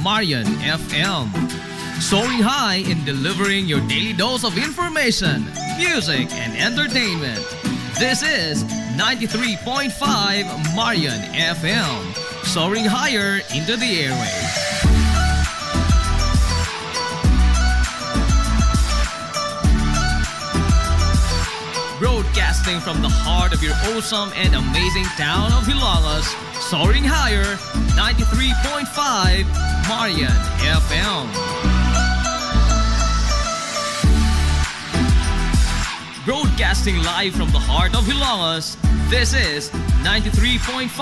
Marian FM. Soaring high in delivering your daily dose of information, music, and entertainment. This is 93.5 Marian FM. Soaring higher into the airwaves. Broadcasting from the heart of your awesome and amazing town of Hilangas, soaring higher, 93.5 Marian FM. Broadcasting live from the heart of Hilangas, this is 93.5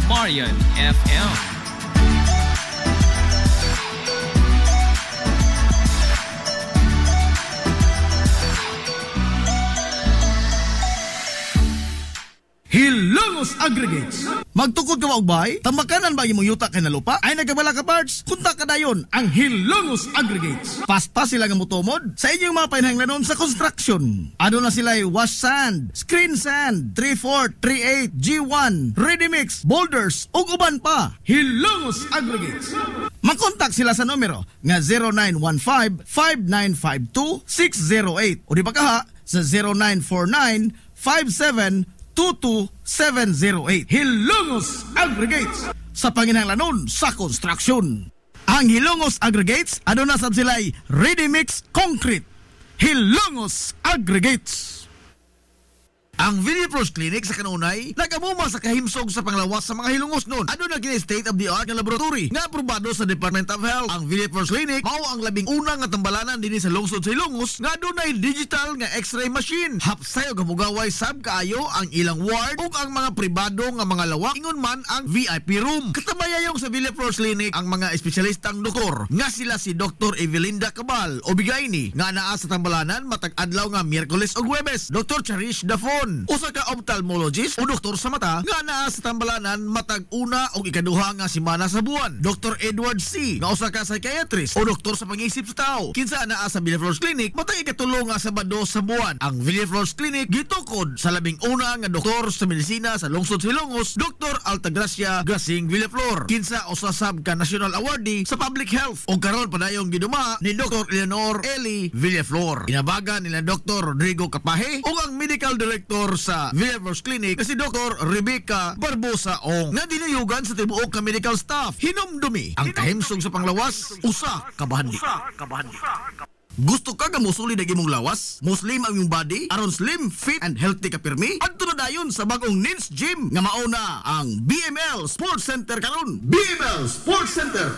Marian FM. Hilongos Aggregates. Magtukod ka magbay, tamakanan ba imong yuta kay nalupa? Ay nagabala ka parts, kunta ka dayon ang Hilongos Aggregates. Pasta sila nga mutumod sa inyong mga painahanglanon sa construction. Ano na sila wash sand, screen sand, 3/4, 3/8, G1, ready mix, boulders, ug uban pa. Hilongos Aggregates. Mag-contact sila sa numero nga 0915-5952-608 o di ba kaha sa 0949-5722-708. Hilongos Aggregates sa panginahanglanon sa construction. Ang Hilongos Aggregates aduna sab sila'y ready mix concrete. Hilongos Aggregates. Ang Villaflores Clinic sa kanunay nagamuma sa kahimsog sa panglawas sa mga hilongos nun. Ano na kini state-of-the-art nga laboratory nga aprobado sa Department of Health. Ang Villaflores Clinic mao ang labing una nga tambalanan dinhi sa lungsod sa Hilongos nga adunay digital nga x-ray machine. Hapsay og hamugaway sab kaayo ang ilang ward ug ang mga pribado nga mga lawak ingon man ang VIP room. Katabayayong sa Villaflores Clinic ang mga espesyalistang doktor nga sila si Dr. Evelinda Cabal o Bigayni nga naa sa tambalanan matag adlaw nga Miyerkules ug Huwebes. Dr. Cherish Dafon, usa ka ophthalmologist o doktor sa mata nga naa sa tambalanan matag una o ikaduha nga semana sa buwan. Dr. Edward C. nga usa ka psychiatrist o doktor sa pag-iisip sa tao. Kinsa naa sa Villaflores Clinic matag ikatulo nga Sabado sa buwan. Ang Villaflores Clinic gitukod sa labing una nga doktor sa medisina sa lungsod sa Hilongos, Dr. Altagracia Gasing Villaflor. Kinsa usa sab ka national awardee sa public health o karon padayong giduma ni Dr. Eleanor Eli Villaflor. Inabagan nila Dr. Rodrigo Capahe o ang medical director sa Villaflores Clinic na si Dr. Rebecca Barbosa Ong nga dinayugan sa tibuok ka medical staff. Hinumdumi ang kahimsog sa panglawas, usa ka bahandi. Gusto ka musuli na imong lawas? Muslim ang imong body? Aron slim, fit, and healthy ka pirmi? Adto na dayon sa bagong Nins Gym nga mauna ang BML Sports Center karon. BML Sports Center.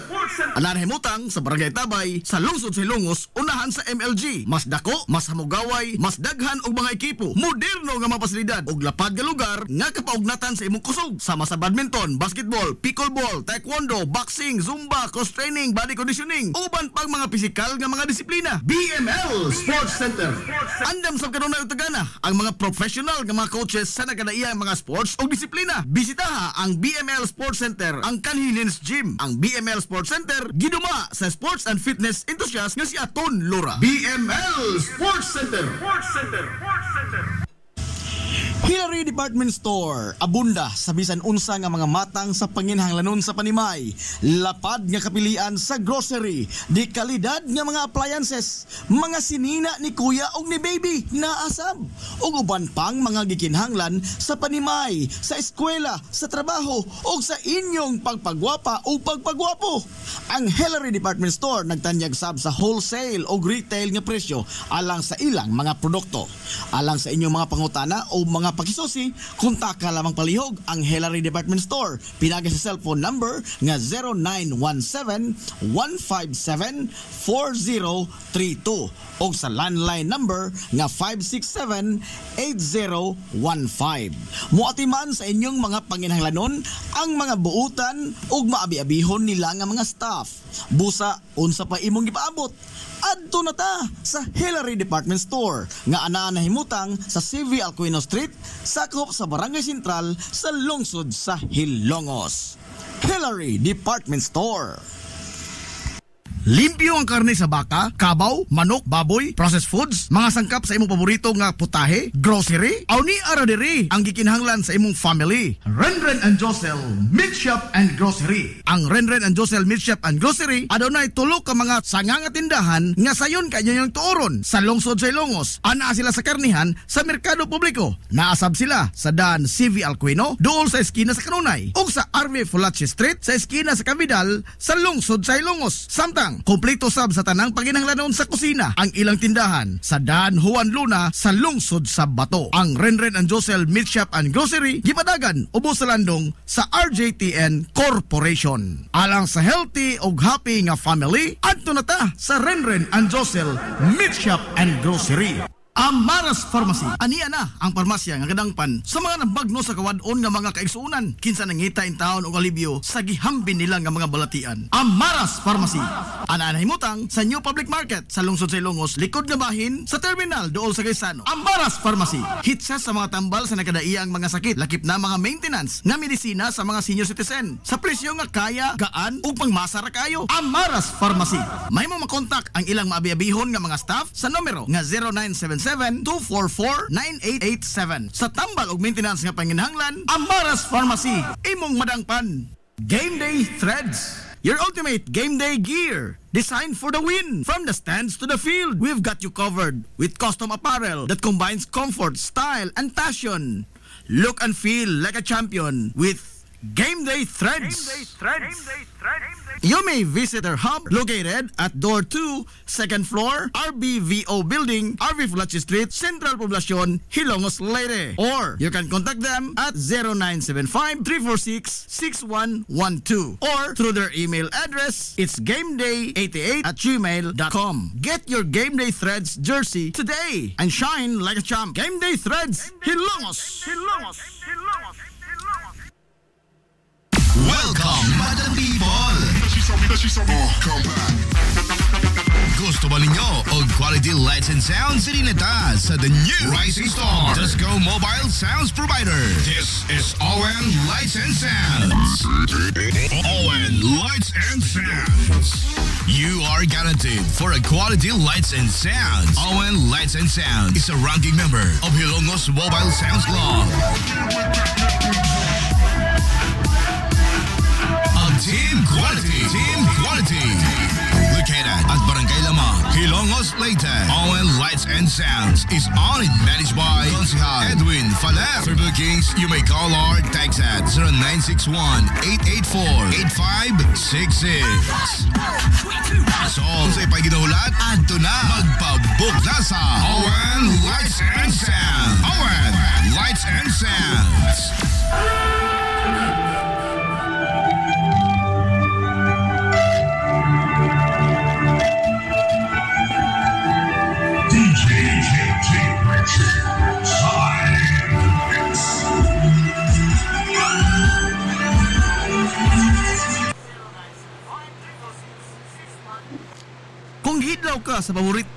Anan himutang sa Barangay Tabay sa lungsod sa Hilongos, unahan sa MLG. Mas dako, mas hamugaway, mas daghan og mga ekipo, moderno nga mga pasilidad ug lapad nga lugar nga kapaugnatan sa imong kusog. Sama sa badminton, basketball, pickleball, taekwondo, boxing, zumba, cross training, body conditioning, uban pang mga pisikal nga mga disiplina. BML Sports Center. Andam sa kanunay utagana ang mga professional nga mga coaches sa nagkadaiya mga sports o disiplina. Bisitaha ang BML Sports Center, ang Kanhilins Gym. Ang BML Sports Center giduma sa sports and fitness enthusiast nga si Aton Lora. BML Sports Center. Hillary Department Store, abunda sa bisan unsa nga mga matang sa panginhanglanon sa panimay, lapad nga kapilian sa grocery, di kalidad nga mga appliances, mga sinina ni kuya og ni baby na asab, ug uban pang mga gikinhanglan sa panimay, sa eskwela, sa trabaho ug sa inyong pagpagwapa o pagpagwapo. Ang Hillary Department Store nagtanyag sab sa wholesale o retail nga presyo alang sa ilang mga produkto. Alang sa inyong mga pangutana o mga pakisusi, kontak ka lamang palihog ang Hillary Department Store. Pinagi sa cellphone number nga 0917-157-4032 o sa landline number nga 567-8015. Muatiman sa inyong mga panginhanglanon ang mga buutan ug maabi-abihon nila nga mga staff. Busa, unsa pa imong gipaabot? Adto na ta sa Hillary Department Store nga anaa na himutang sa CV Alcuino Street, sakop sa Barangay Sentral sa lungsod sa Hilongos. Hillary Department Store. Limpyo ang karne sa baka, kabaw, manok, baboy, processed foods, mga sangkap sa imong paborito nga putahe, grocery, aw ni ara diri ang gikinahanglan sa imong family. Renren and Josel Meat Shop and Grocery. Ang Renren and Josel Meat Shop and Grocery adunay tulo ka mga sanga nga tindahan nga sayon kanyo yung tuoron sa lungsod sa Ilongos. Ana sila sa karnihan sa merkado publiko. Naasab sila sa Dan CV Alcuino dool sa eskina sa Kanunay ug sa RV Fulache Street sa eskina sa Cabidal sa lungsod sa Ilongos. Samtang kompleto sab sa tanang paginahanglanon sa kusina ang ilang tindahan sa Dan Juan Luna sa lungsod sa Bato. Ang Renren and Josel Meat Shop and Grocery gipadagan ubos sa landong sa RJTN Corporation. Alang sa healthy ug happy nga family, adto na ta sa Renren and Josel Meat Shop and Grocery. Amaras Pharmacy. Aniya na ang parmasya nga kadangpan sa mga nabagno sa kawadon nga mga kaigsuunan. Kinsa nangita in taon og alibyo sa gihambin nila nga mga balatian. Amaras Pharmacy. Ana himutang sa New Public Market sa lungsod sa Ilongos, likod nga bahin sa terminal dool sa Gaisano. Amaras Pharmacy. Hitsa sa mga tambal sa nakadaiyang mga sakit, lakip na mga maintenance nga medisina sa mga senior citizen. Sa presyo nga kaya, gaan ug pangmasa ra kayo. Amaras Pharmacy. May mo makontak ang ilang maabiyabihon nga mga staff sa numero nga 0977-244-9887. Sa tambal ug maintenance nga panginahanglan, Amaras Pharmacy. Imong madangpan. Game Day Threads. Your ultimate game day gear, designed for the win. From the stands to the field, we've got you covered with custom apparel that combines comfort, style, and passion. Look and feel like a champion with Game Day Threads. You may visit our hub located at Door 2, 2nd floor, RBVO Building, RV Fulache Street, Central Poblacion, Hilongos, Leyte. Or you can contact them at 0975-346-6112 or through their email address, it's gameday88@gmail.com. Get your Game Day Threads jersey today and shine like a champ. Game Day Threads, Hilongos. Welcome, Madam People! Gusto ba ninyo og quality lights and sounds sa dinata sa the new Rising Star Disco Mobile Sounds Provider? This is ON Lights and Sounds. ON Lights and Sounds. You are guaranteed for a quality lights and sounds. ON Lights and Sounds is a ranking member of Hilongos Mobile Sounds Club. Team Quality. Located at Barangay Lama, Hilongos, Leyte. ON Lights and Sounds is owned and managed by Consihal Edwin Faler. For bookings, you may call or text at 0961-884-8566. So, sa ipaginahulat, adto na magpabook na sa ON Lights and Sounds. ON Lights and Sounds. Kung hidlaw ka sa paborit.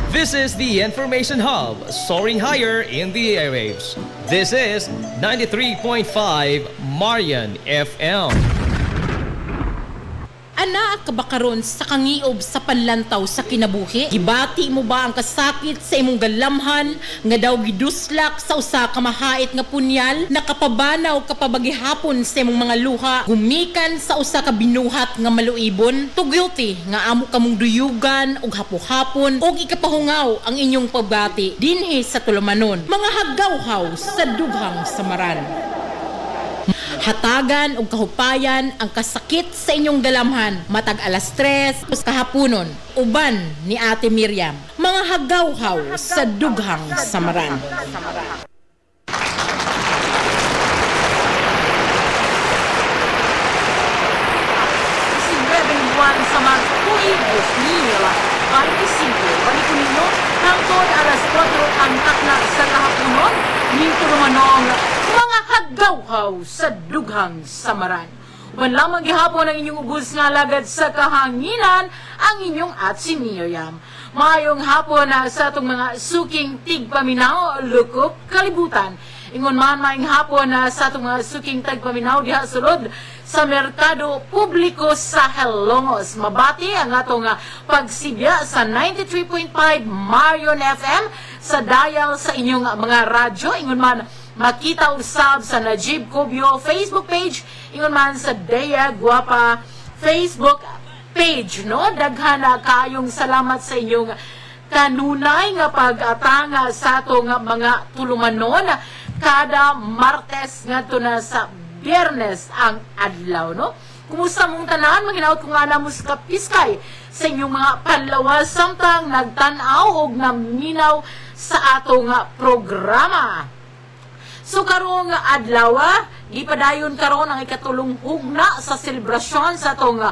This is the Information Hub, soaring higher in the airwaves. This is 93.5 Marian FM. Ana ka ba karon sa kangiob sa panlantaw sa kinabuhi? Gibati mo ba ang kasakit sa imong galamhan nga daw giduslak sa usa ka mahait nga punyal? Nakapabanaw ka pa bagihapon sa imong mga luha? Gumikan sa usa ka binuhat nga maluibon? Tugilty nga amo kamong duyugan og hapo-hapon og ikapahungaw ang inyong pagbati dinhi sa tulumanon. Mga haggawhaw sa dughang samaran. Hatagan o kahupayan ang kasakit sa inyong galamhan matag alas 3 kahaponon uban ni Ate Miriam. Mga haggawhaw sa dughang samaran. Si Rebel Juan sa Marso Puigos Nila 25 Balikunino hangtod alas 4 ang takna sa kahaponon nito rumanong mga haggawhaw sa dughang samaran. Wan lamang gihapon ang inyong ubos nga lagad sa kahanginan ang inyong Atsi Miriam. Mayong hapon na sa atong mga suking tigpaminaw, lukop, kalibutan. ingon man maing hapon sa atong mga suking tagpaminaw diha sulod sa merkado publiko sa Helongos. Mabati ang atong pagsibya sa 93.5 Marion FM sa dial sa inyong mga radyo. Ingon man makita usab sa Najib Cubio Facebook page, ingon man sa Dea Guapa Facebook page, no? Daghana kayong salamat sa inyong kanunay nga pag-atanga sa atong mga tulumanon kada Martes ngadto na sa Biyernes ang adlaw, no? Kumusta mong tanan? Maghinaot ko nga na mo sa kapiskay sa inyong mga panlawas samtang nagtanaw og naminaw sa atong programa. So karong adlaw, gipadayon karon ang ikatulong hugna sa selebrasyon sa atong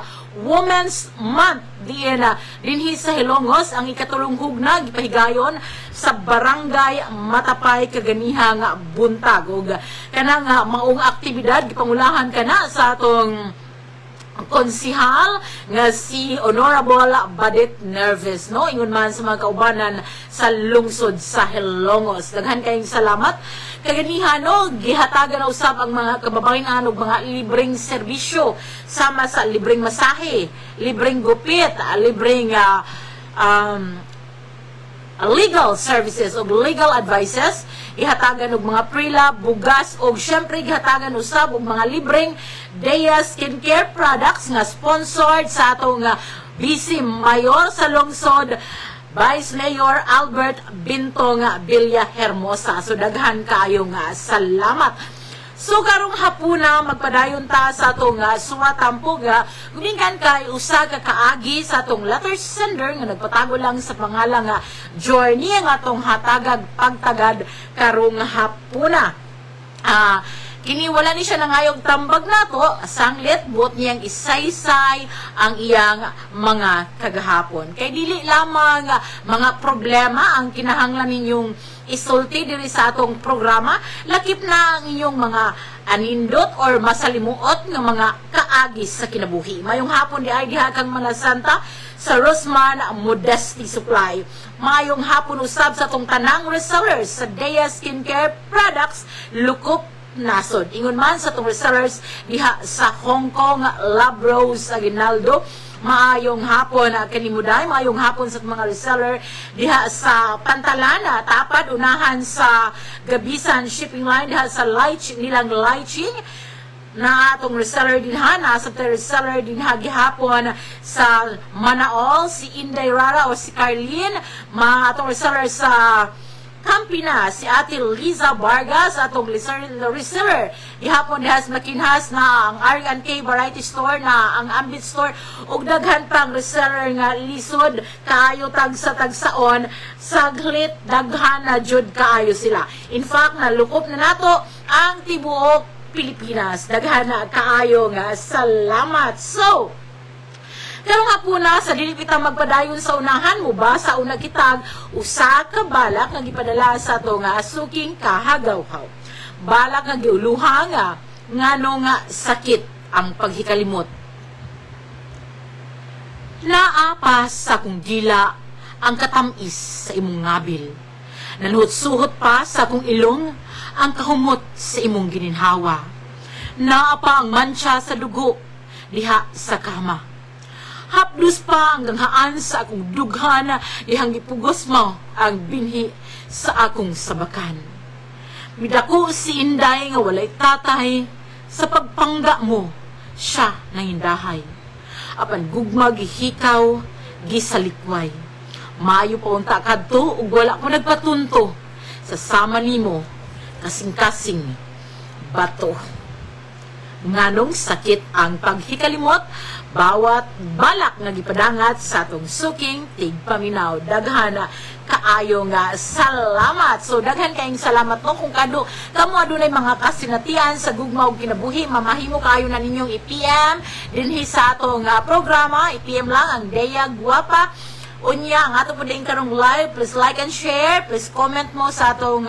Women's Month dinhi sa Hilongos. Ang ikatulong hugna gipahigayon sa Barangay Matapay kaganihang buntag. Og kanang maong aktibidad gipangulahan kana sa atong konsihal nga si Honorable Badit Nerves, no? Ingon man sa mga kaubanan sa lungsod sa Hilongos. Daghan kayong salamat. Kaganihan, no, gihatagan na usab ang mga kababayan og mga libreng serbisyo sama sa libreng masahe, libreng gupit, libreng legal services o legal advices, ihatagan og mga pre-lab, bugas og syempre gihatagan usab og mga libreng Dea skincare products nga sponsored sa atong Vice Mayor sa lungsod, Vice Mayor Albert Bintong Villa Hermosa. So daghan kaayo nga salamat. So karong hapuna magpadayon ta sa atong suwatampog gumingan kay usa ka kaagi sa atong letter sender nga nagpatago lang sa pangalan nga Journey nga atong hatagag pagtagad karong hapuna. Kini wala ni siya nangayog tambag nato, sanglit buot niyang isaysay ang iyang mga kagahapon. Kay dili lamang mga problema ang kinahanglan ninyong isulti diri sa atong programa, lakip na ang inyong mga anindot or masalimuot ng mga kaagis sa kinabuhi. Mayong hapon di ay diha kang mga santa sa Rosman Modesty Supply. Mayong hapon usab sa atong tanang resellers sa Dea Skincare Products, Lukop nasod. Ingon man sa itong resellers diha sa Hong Kong, Labrose, Aguinaldo. Maayong hapon kanimuday, maayong hapon sa mga reseller diha sa Pantalana, tapad unahan sa Gabisan Shipping Line diha sa nilang Laiching na atong reseller dinha, nasa reseller dinha gihapon sa Manaol si Inday Rara o si Carlene, atong reseller sa Campina, si Ate Liza Vargas, atong reseller. Ihapon dihas makinhas na ang R&K Variety Store na ang Ambit Store ug daghan pang reseller nga lisod kaayo tagsa-tagsaon saglit daghan na jud kaayo sila. In fact, nalukop na nato ang tibuok Pilipinas. Daghan na kaayo nga salamat. So, karong hapuna sa dili kita magpadayon sa unahan mo ba sa una kitag usa ka balak nga gipadala sa ato nga suking kahagawhaw. Balak nga giuluha nga ngano nga sakit ang paghikalimot. Naapa sa kong gila ang katamis sa imong ngabil. Nanuhot-suhot pa sa akong ilong ang kahumot sa imong gininhawa. Naapa ang mancha sa dugo diha sa kama. Hapdos pa hanggang haan sa akong dughan ihang gipugos mo ang binhi sa akong sabakan. Midako si Inday nga walay tatay, sa pagpangga mo siya nangindahay. Apan gugma gihikaw, gisalikway. Maayo pa unta kadto ug wala ko nagpatunto sa sama nimo kasing-kasing bato. Nganong sakit ang paghikalimot, bawat balak nga gipadangat sa atong suking tigpaminaw. Daghana kaayo nga salamat. So daghan kayong salamat no kung kado kamo adunay mga kasinatian sa gugma og kinabuhi, mamahimo kaayo na ninyong i-PM dinhi sa atong programa. I-PM lang ang Dea Guapa. Unya ang ato puding karong live, please like and share, please comment mo sa atong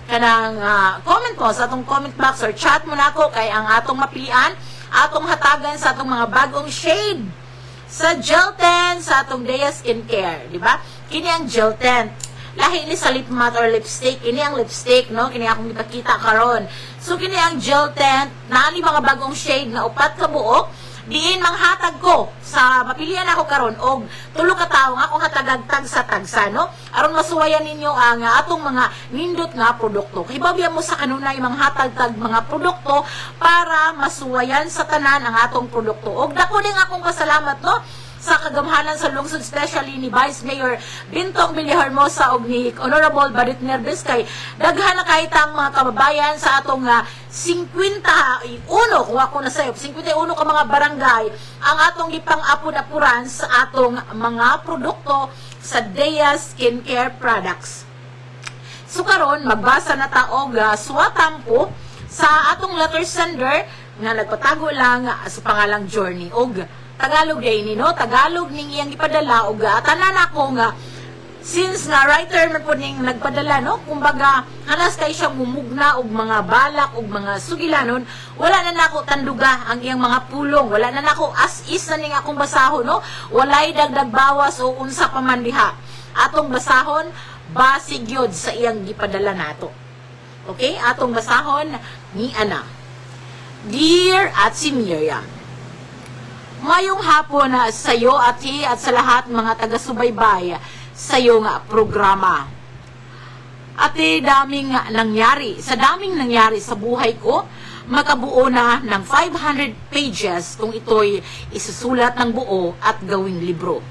kanang comment mo sa atong comment box or chat mo nako kay ang atong mapilian, atong hatagan sa atong mga bagong shade sa gel 10 sa atong Dea Skincare, di ba? Kini ang gel 10 lahi ni sa lip matte or lipstick. Kini ang lipstick, no? Kini akong ipakita karon. So kini ang gel tint, naani mga bagong shade na upat ka buok. Diin manghatag ko sa mapilian ako karon og tulo ka tawo nga akong hatagagtag sa tagsa, no? Aron masuwayan ninyo ang atong mga nindot nga produkto. Hibabya mo sa kanunay manghatag-tag mga produkto para masuwayan sa tanan ang atong produkto. Og dako ding akong pasalamat, no? Sa kagamhanan sa lungsod, especially ni Vice Mayor Bintong Villahermosa o ni Honorable Badit Nerves kay daghan na kahit ang mga kababayan sa atong 51, kung ako na sayo, 51 ka mga barangay ang atong ipang-apod-apuran sa atong mga produkto sa Dea Skincare Products. So karon magbasa na taog suwatampo sa atong letter sender nga nagpatago lang sa pangalang Journey og Tagalog day ni, no? Tagalog ning iyang ipadala og tanan ako nga since nga writer man po ning nagpadala, no? Kumbaga hanas kay siya mumugna og mga balak og mga sugilanon, wala na nako tanduga ang iyang mga pulong, wala na nako as is na ning akong basahon, no? Walay dagdag bawas o unsa pa man diha. Atong basahon basig yun sa iyang gipadala nato. Okay? Atong basahon ni Ana. Dear Atsi Miriam, mayong hapon na sa iyo, ati, at sa lahat mga taga-subaybay sa iyo nga programa. Ati, daming nangyari sa buhay ko, makabuo na ng 500 pages kung ito'y isusulat ng buo at gawing libro.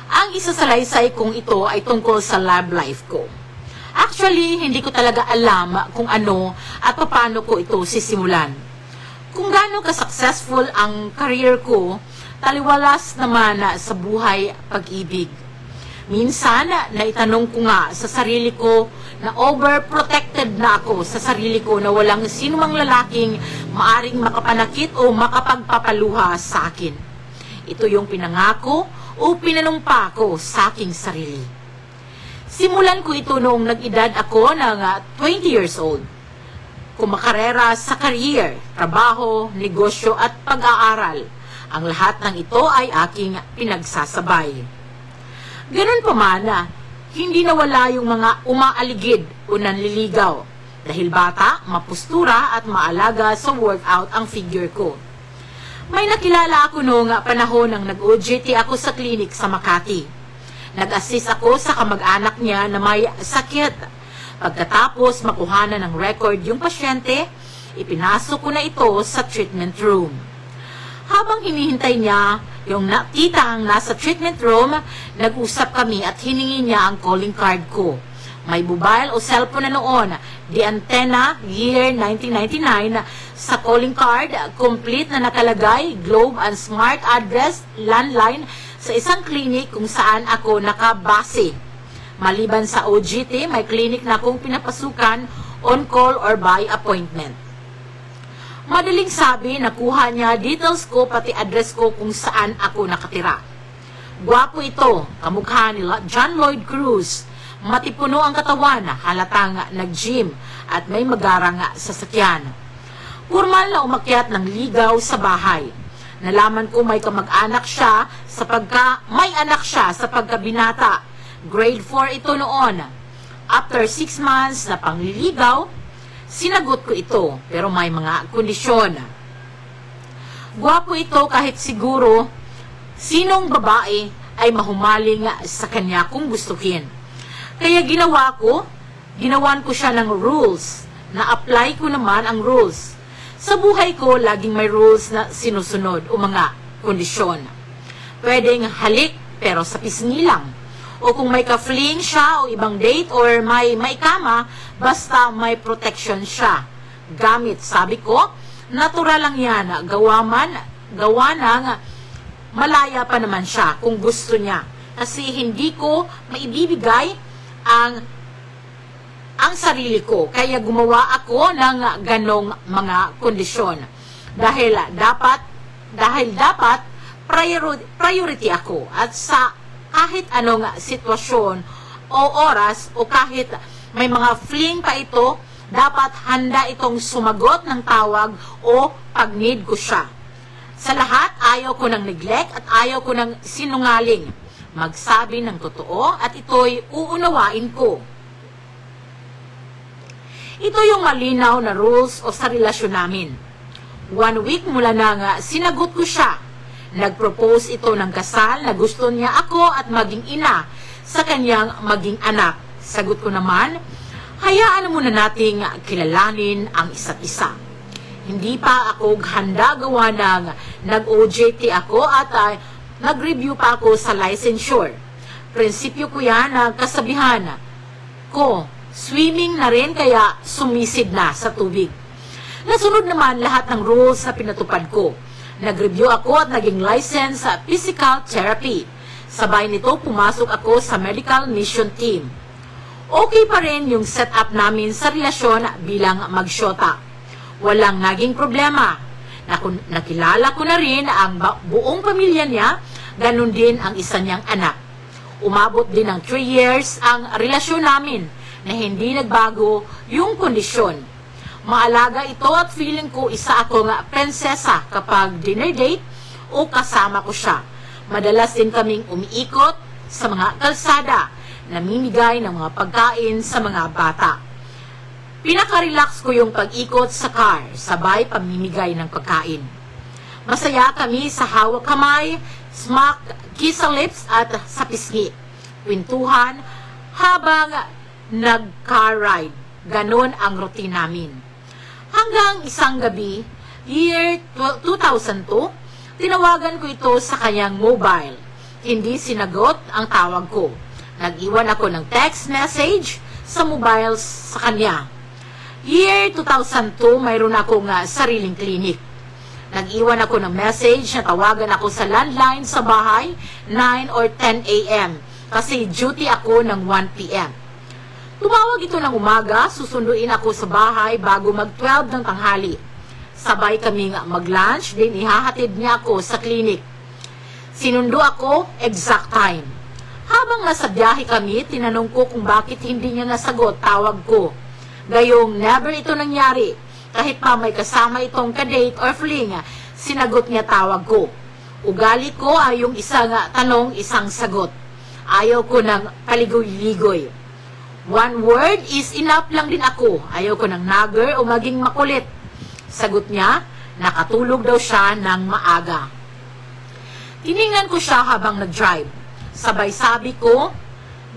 Ang isasalaysay kong ito ay tungkol sa love life ko. Actually, hindi ko talaga alam kung ano at paano ko ito sisimulan. Kung gaano ka-successful ang career ko, taliwalas naman sa buhay pag-ibig. Minsan, naitanong ko nga sa sarili ko na overprotected na ako sa sarili ko na walang sinumang lalaking maaring makapanakit o makapagpapaluha sa akin. Ito yung pinangako o pinanumpa ko sa aking sarili. Simulan ko ito noong nag-edad ako ng 20 years old. Kumakarera sa career, trabaho, negosyo at pag-aaral. Ang lahat ng ito ay aking pinagsasabay. Ganun pa man, hindi nawala yung mga umaaligid o nanliligaw. Dahil bata, mapustura at maalaga sa workout ang figure ko. May nakilala ako noong panahon ng nag-OJT ako sa klinik sa Makati. Nag-assist ako sa kamag-anak niya na may sakit. Pagkatapos makuhanan ng record yung pasyente, ipinasok ko na ito sa treatment room. Habang hinihintay niya yung titang nasa treatment room, nag-usap kami at hiningi niya ang calling card ko. May mobile o cellphone na noon, the antenna, year 1999, sa calling card, complete na nakalagay, globe and smart address, landline, sa isang clinic kung saan ako nakabase. Maliban sa OJT, may clinic na akong pinapasukan on call or by appointment. Madaling sabi, nakuha niya details ko pati address ko kung saan ako nakatira. Gwapo ito, kamukha ni John Lloyd Cruz. Matipuno ang katawan, halatang nag-gym at may magarang sasakyan. Formal na umakyat ng ligaw sa bahay. Nalaman ko may kamag-anak siya may anak siya sa pagkabinata. Grade 4 ito noon. After 6 months na pangliligaw, sinagot ko ito, pero may mga kondisyon. Gwapo ito kahit siguro sinong babae ay mahumaling sa kanya kung gustuhin. Kaya ginawan ko siya ng rules, na-apply ko naman ang rules. Sa buhay ko, laging may rules na sinusunod o mga kondisyon. Pwedeng halik, pero sa pisngi lang. O kung may ka-fling siya o ibang date or may kama, basta may protection siya. Gamit, sabi ko, natural lang yan. Gawa ng malaya pa naman siya kung gusto niya. Kasi hindi ko maibibigay ang sarili ko. Kaya gumawa ako ng ganong mga kondisyon. Dahil dapat priority ako. At sa kahit anong sitwasyon o oras o kahit may mga fling pa ito, dapat handa itong sumagot ng tawag o pag-need ko siya. Sa lahat, ayaw ko ng neglect at ayaw ko ng sinungaling. magsabi ng totoo at ito'y uunawain ko. Ito yung malinaw na rules o sa relasyon namin. 1 week mula na sinagot ko siya. Nag-propose ito ng kasal na gusto niya ako at maging ina sa kanyang maging anak. Sagot ko naman, hayaan muna nating kilalanin ang isa't isa. Hindi pa ako handa gawa ng nag-OJT ako at nag-review pa ako sa licensure. Prinsipyo ko yan na kasabihan ko, swimming na rin kaya sumisid na sa tubig. Nasunod naman lahat ng rules na pinatupad ko. Nag-review ako at naging license sa physical therapy. Sabay nito, pumasok ako sa medical mission team. Okay pa rin yung setup namin sa relasyon bilang magsyota. Walang naging problema. Nakilala ko na rin ang buong pamilya niya, ganun din ang isa niyang anak. Umabot din ng 3 years ang relasyon namin na hindi nagbago yung kondisyon. Maalaga ito at feeling ko isa akong prinsesa kapag dinner date o kasama ko siya. Madalas din kaming umiikot sa mga kalsada, namimigay ng mga pagkain sa mga bata. Pinaka-relax ko yung pag-ikot sa car, sabay pamimigay ng pagkain. Masaya kami sa hawak kamay, smack, kiss sa lips at sa pisngi. Kwentuhan habang nag-car ride. Ganon ang routine namin. Hanggang isang gabi, year 2002, tinawagan ko ito sa kanyang mobile. Hindi sinagot ang tawag ko. Nag-iwan ako ng text message sa mobile sa kanya. Year 2002, mayroon akong sariling clinic. Nag-iwan ako ng message na tawagan ako sa landline sa bahay 9 or 10 a.m. kasi duty ako ng 1 p.m. Tumawag ito ng umaga, susunduin ako sa bahay bago mag-12 ng tanghali. Sabay kaming mag-lunch, din ihahatid niya ako sa clinic. Sinundo ako, exact time. Habang nasa biyahe kami, tinanong ko kung bakit hindi niya nasagot tawag ko. Gayong never ito nangyari. Kahit pa may kasama itong kadate or fling, sinagot niya tawag ko. Ugali ko ay yung isang tanong, isang sagot. Ayaw ko ng paligoy-ligoy. 1 word is enough lang din ako. Ayaw ko ng nagger o maging makulit. Sagot niya, nakatulog daw siya ng maaga. Tiningnan ko siya habang nag-drive. Sabay sabi ko,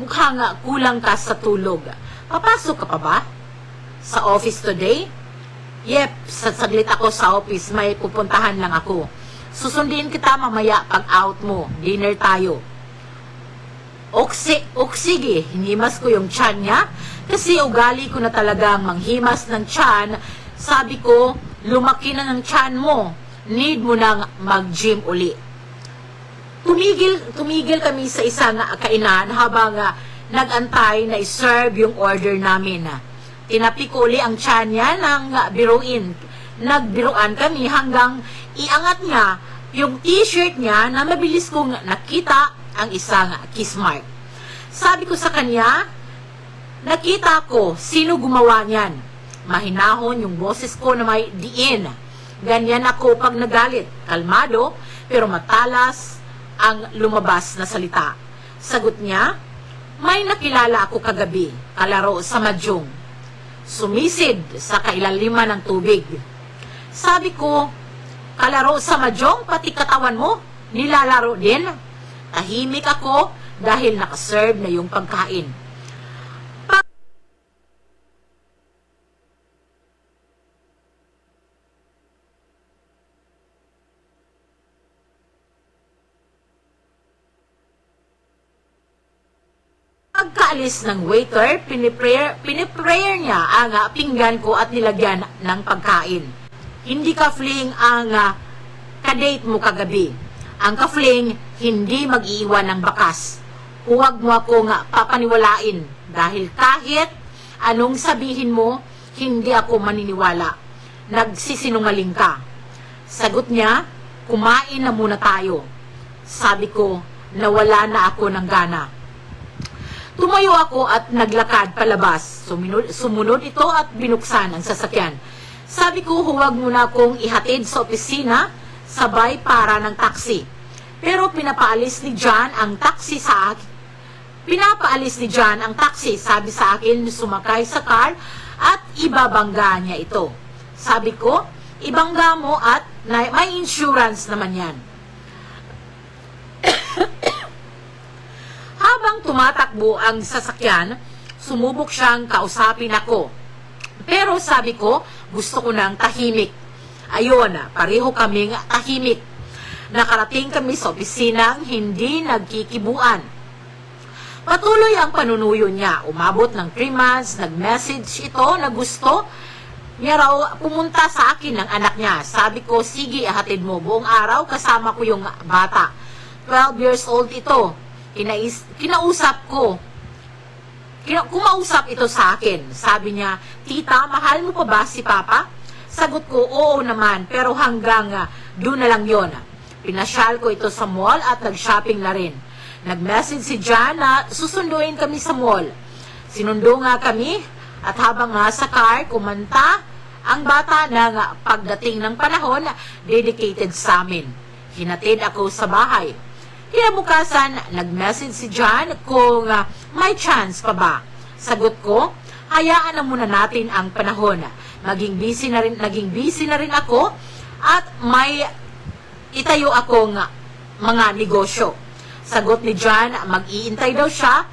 mukhang kulang ka sa tulog. Papasok ka pa ba? Sa office today? Yep, saglit ako sa office. May pupuntahan lang ako. Susundin kita mamaya pag out mo. Dinner tayo. Sige, hinimas ko yung tiyan niya kasi ugali ko na talagang manghimas ng tiyan. Sabi ko, lumaki na ng tiyan mo. Need mo nang mag-gym uli. Tumigil kami sa isang kainan habang nag-antay na iserve yung order namin. Tinapi ko uli ang tiyan niya ng biruin. Nagbiruan kami hanggang iangat niya yung t-shirt niya na mabilis kong nakita ang isang kiss mark. Sabi ko sa kanya, nakita ko sino gumawa niyan. Mahinahon yung boses ko na may diin. Ganyan ako pag nagalit. Kalmado, pero matalas ang lumabas na salita. Sagot niya, may nakilala ako kagabi, kalaro sa Madyong. Sumisid sa kailaliman ng tubig. Sabi ko, kalaro sa Madyong, pati katawan mo, nilalaro din. Tahimik ako dahil nakaserve na yung pagkain. Pagkaalis ng waiter, piniprayer niya ang pinggan ko at nilagyan ng pagkain. Hindi ka fling ang kadate mo kagabi. Ang ka-fling, hindi mag-iiwan ng bakas. Huwag mo ako papaniwalain dahil kahit anong sabihin mo, hindi ako maniniwala. Nagsisinungaling ka. Sagot niya, kumain na muna tayo. Sabi ko, nawala na ako ng gana. Tumayo ako at naglakad palabas. Sumunod ito at binuksan ang sasakyan. Sabi ko, huwag muna akong ihatid sa opisina, sabay para ng taxi. Pero pinapaalis ni John ang taxi sa akin. Sabi sa akin, sumakay sa car at ibabangga niya ito. Sabi ko, ibangga mo at may insurance naman yan. Habang tumatakbo ang sasakyan, sumubok siyang kausapin ako. Pero sabi ko, gusto ko ng tahimik. Ayun, pareho kaming tahimik. Nakarating kami sa opisinang hindi nagkikibuan. Patuloy ang panunuyo niya. Umabot ng 3 months, nag-message ito na gusto niya raw pumunta sa akin ng anak niya. Sabi ko, sige, hatid mo. Buong araw kasama ko yung bata. 12 years old ito. Kumausap ito sa akin. Sabi niya, tita, mahal mo pa ba si Papa? Sagot ko, oo naman, pero hanggang doon na lang yon. Pinasyal ko ito sa mall at nag-shopping na rin. Nag-message si John na susunduin kami sa mall. Sinundo nga kami at habang nasa car, kumanta ang bata ng pagdating ng panahon dedicated sa amin. Hinatid ako sa bahay. Kinabukasan, nag-message si John kung may chance pa ba. Sagot ko, hayaan na muna natin ang panahon. Naging busy na rin ako at may itayo akong mga negosyo. Sagot ni John, mag-iintay daw siya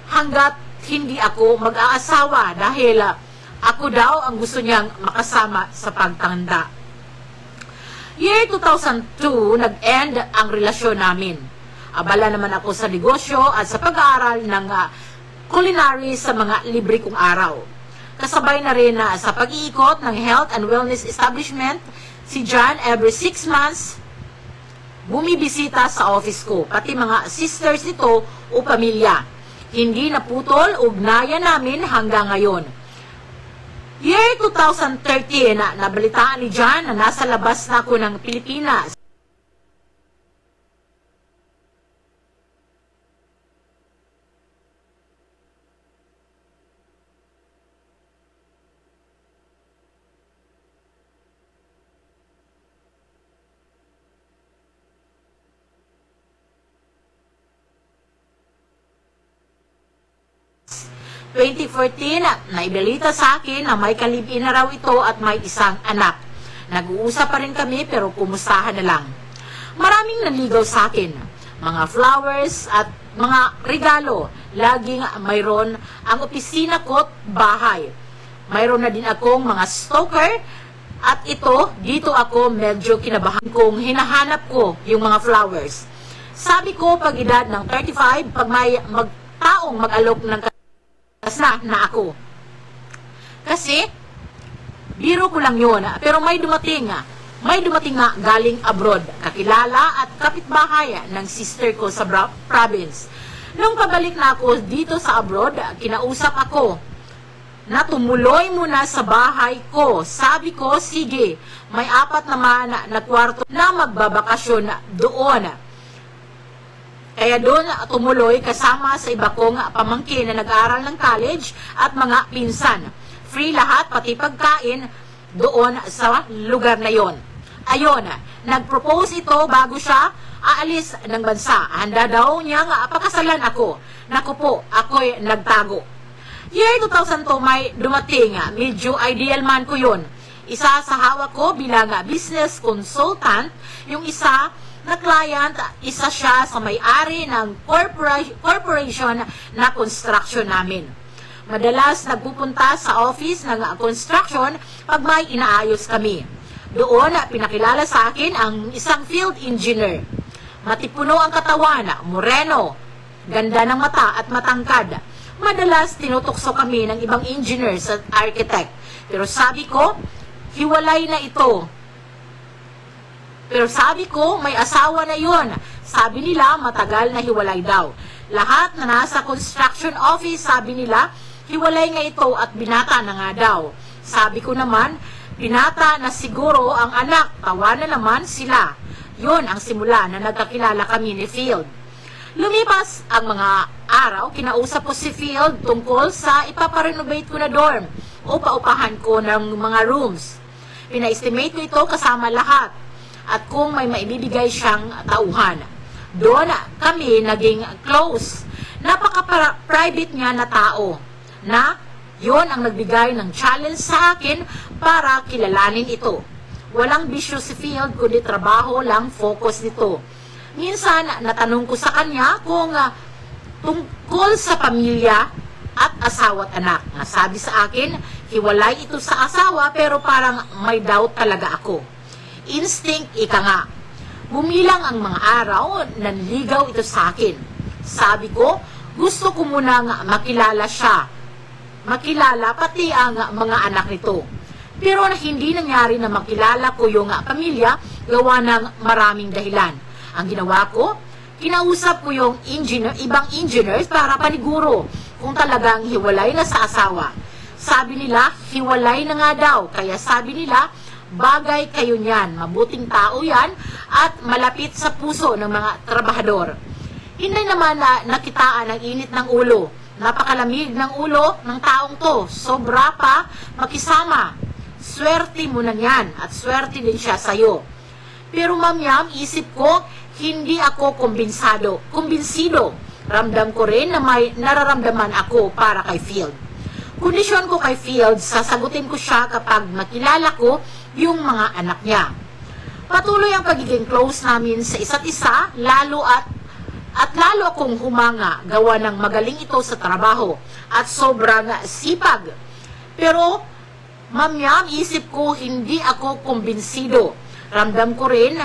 hanggat hindi ako mag-aasawa dahil ako daw ang gusto niyang makasama sa pagtanda. Year 2002, nag-end ang relasyon namin. Abala naman ako sa negosyo at sa pag-aaral ng culinary sa mga libre kong araw. Kasabay na rin sa pag-iikot ng health and wellness establishment, si John every 6 months bumibisita sa office ko, pati mga sisters nito o pamilya. Hindi naputol ugnayan namin hanggang ngayon. Year 2013, nabalitaan ni John na nasa labas na ako ng Pilipinas. Noong 2014, naibalita sa akin na may kalibin na raw ito at may isang anak. Nag-uusap pa rin kami pero kumustahan na lang. Maraming nanligaw sa akin. Mga flowers at mga regalo. Laging mayroon ang opisina ko at bahay. Mayroon na din akong mga stalker at dito ako medyo kinabahan kung hinahanap ko yung mga flowers. Sabi ko pag edad ng 35, pag may taong mag-alok ng na ako. Kasi, biro ko lang yun. Pero may dumating nga galing abroad. Kakilala at kapitbahay ng sister ko sa province. Nung pabalik na ako dito sa abroad, kinausap ako na tumuloy muna sa bahay ko. Sabi ko, sige, may 4 naman na kwarto na magbabakasyon doon. Kaya doon tumuloy kasama sa iba kong pamangkin na nag-aaral ng college at mga pinsan. Free lahat, pati pagkain doon sa lugar na yon. Ayon, nag-propose ito bago siya aalis ng bansa. Handa daw niyang pakasalan ako. Naku po, ako'y nagtago. Year 2002 may dumating, medyo ideal man ko yon. Isa sa hawak ko bilang business consultant, yung isa na client, isa siya sa may-ari ng corporation na construction namin. Madalas nagpupunta sa office ng construction pag may inaayos kami. Doon, pinakilala sa akin ang isang field engineer. Matipuno ang katawan, moreno, ganda ng mata at matangkad. Madalas tinutokso kami ng ibang engineers at architect. Pero sabi ko, hiwalay na ito. Pero sabi ko, may asawa na yun. Sabi nila, matagal na hiwalay daw. Lahat na nasa construction office, sabi nila, hiwalay nga ito at binata na nga daw. Sabi ko naman, binata na siguro ang anak, tawa na naman sila. Yun ang simula na nagkakilala kami ni Field. Lumipas ang mga araw, kinausap ko si Field tungkol sa ipaparenovate ko na dorm o paupahan ko ng mga rooms. Pina-estimate ko ito kasama lahat. at kung may maibibigay siyang tauhan. Doon kami naging close. Napaka-private niya na tao na yon ang nagbigay ng challenge sa akin para kilalanin ito. Walang bisyo si Field, kundi trabaho lang focus nito. Minsan, natanong ko sa kanya kung tungkol sa pamilya at asawa at anak. Nasabi sa akin, hiwalay ito sa asawa pero parang may doubt talaga ako. Instinct, ika nga. Bumilang ang mga araw, nanligaw ito sa akin. Sabi ko, gusto ko muna nga makilala siya. Makilala pati ang mga anak nito. Pero hindi nangyari na makilala ko yung pamilya gawa ng maraming dahilan. Ang ginawa ko, kinausap ko yung ibang engineers para paniguro kung talagang hiwalay na sa asawa. Sabi nila, hiwalay na nga daw. Kaya sabi nila, bagay kayo niyan, mabuting tao yan at malapit sa puso ng mga trabahador. Hindi naman na nakitaan ang init ng ulo. Napakalamig ng ulo ng taong to. Sobra pa makisama. Swerte mo na yan at swerte din siya sa'yo. Pero Ma'am Yam, isip ko, hindi ako kumbinsido. Ramdam ko rin na may nararamdaman ako para kay Field. Kondisyon ko kay Field, sasagutin ko siya kapag makilala ko yung mga anak niya. Patuloy ang pagiging close namin sa isa't isa, lalo akong humanga gawa ng magaling ito sa trabaho at sobrang sipag. Pero, Ma'am Yam, isip ko hindi ako kumbinsido. Ramdam ko rin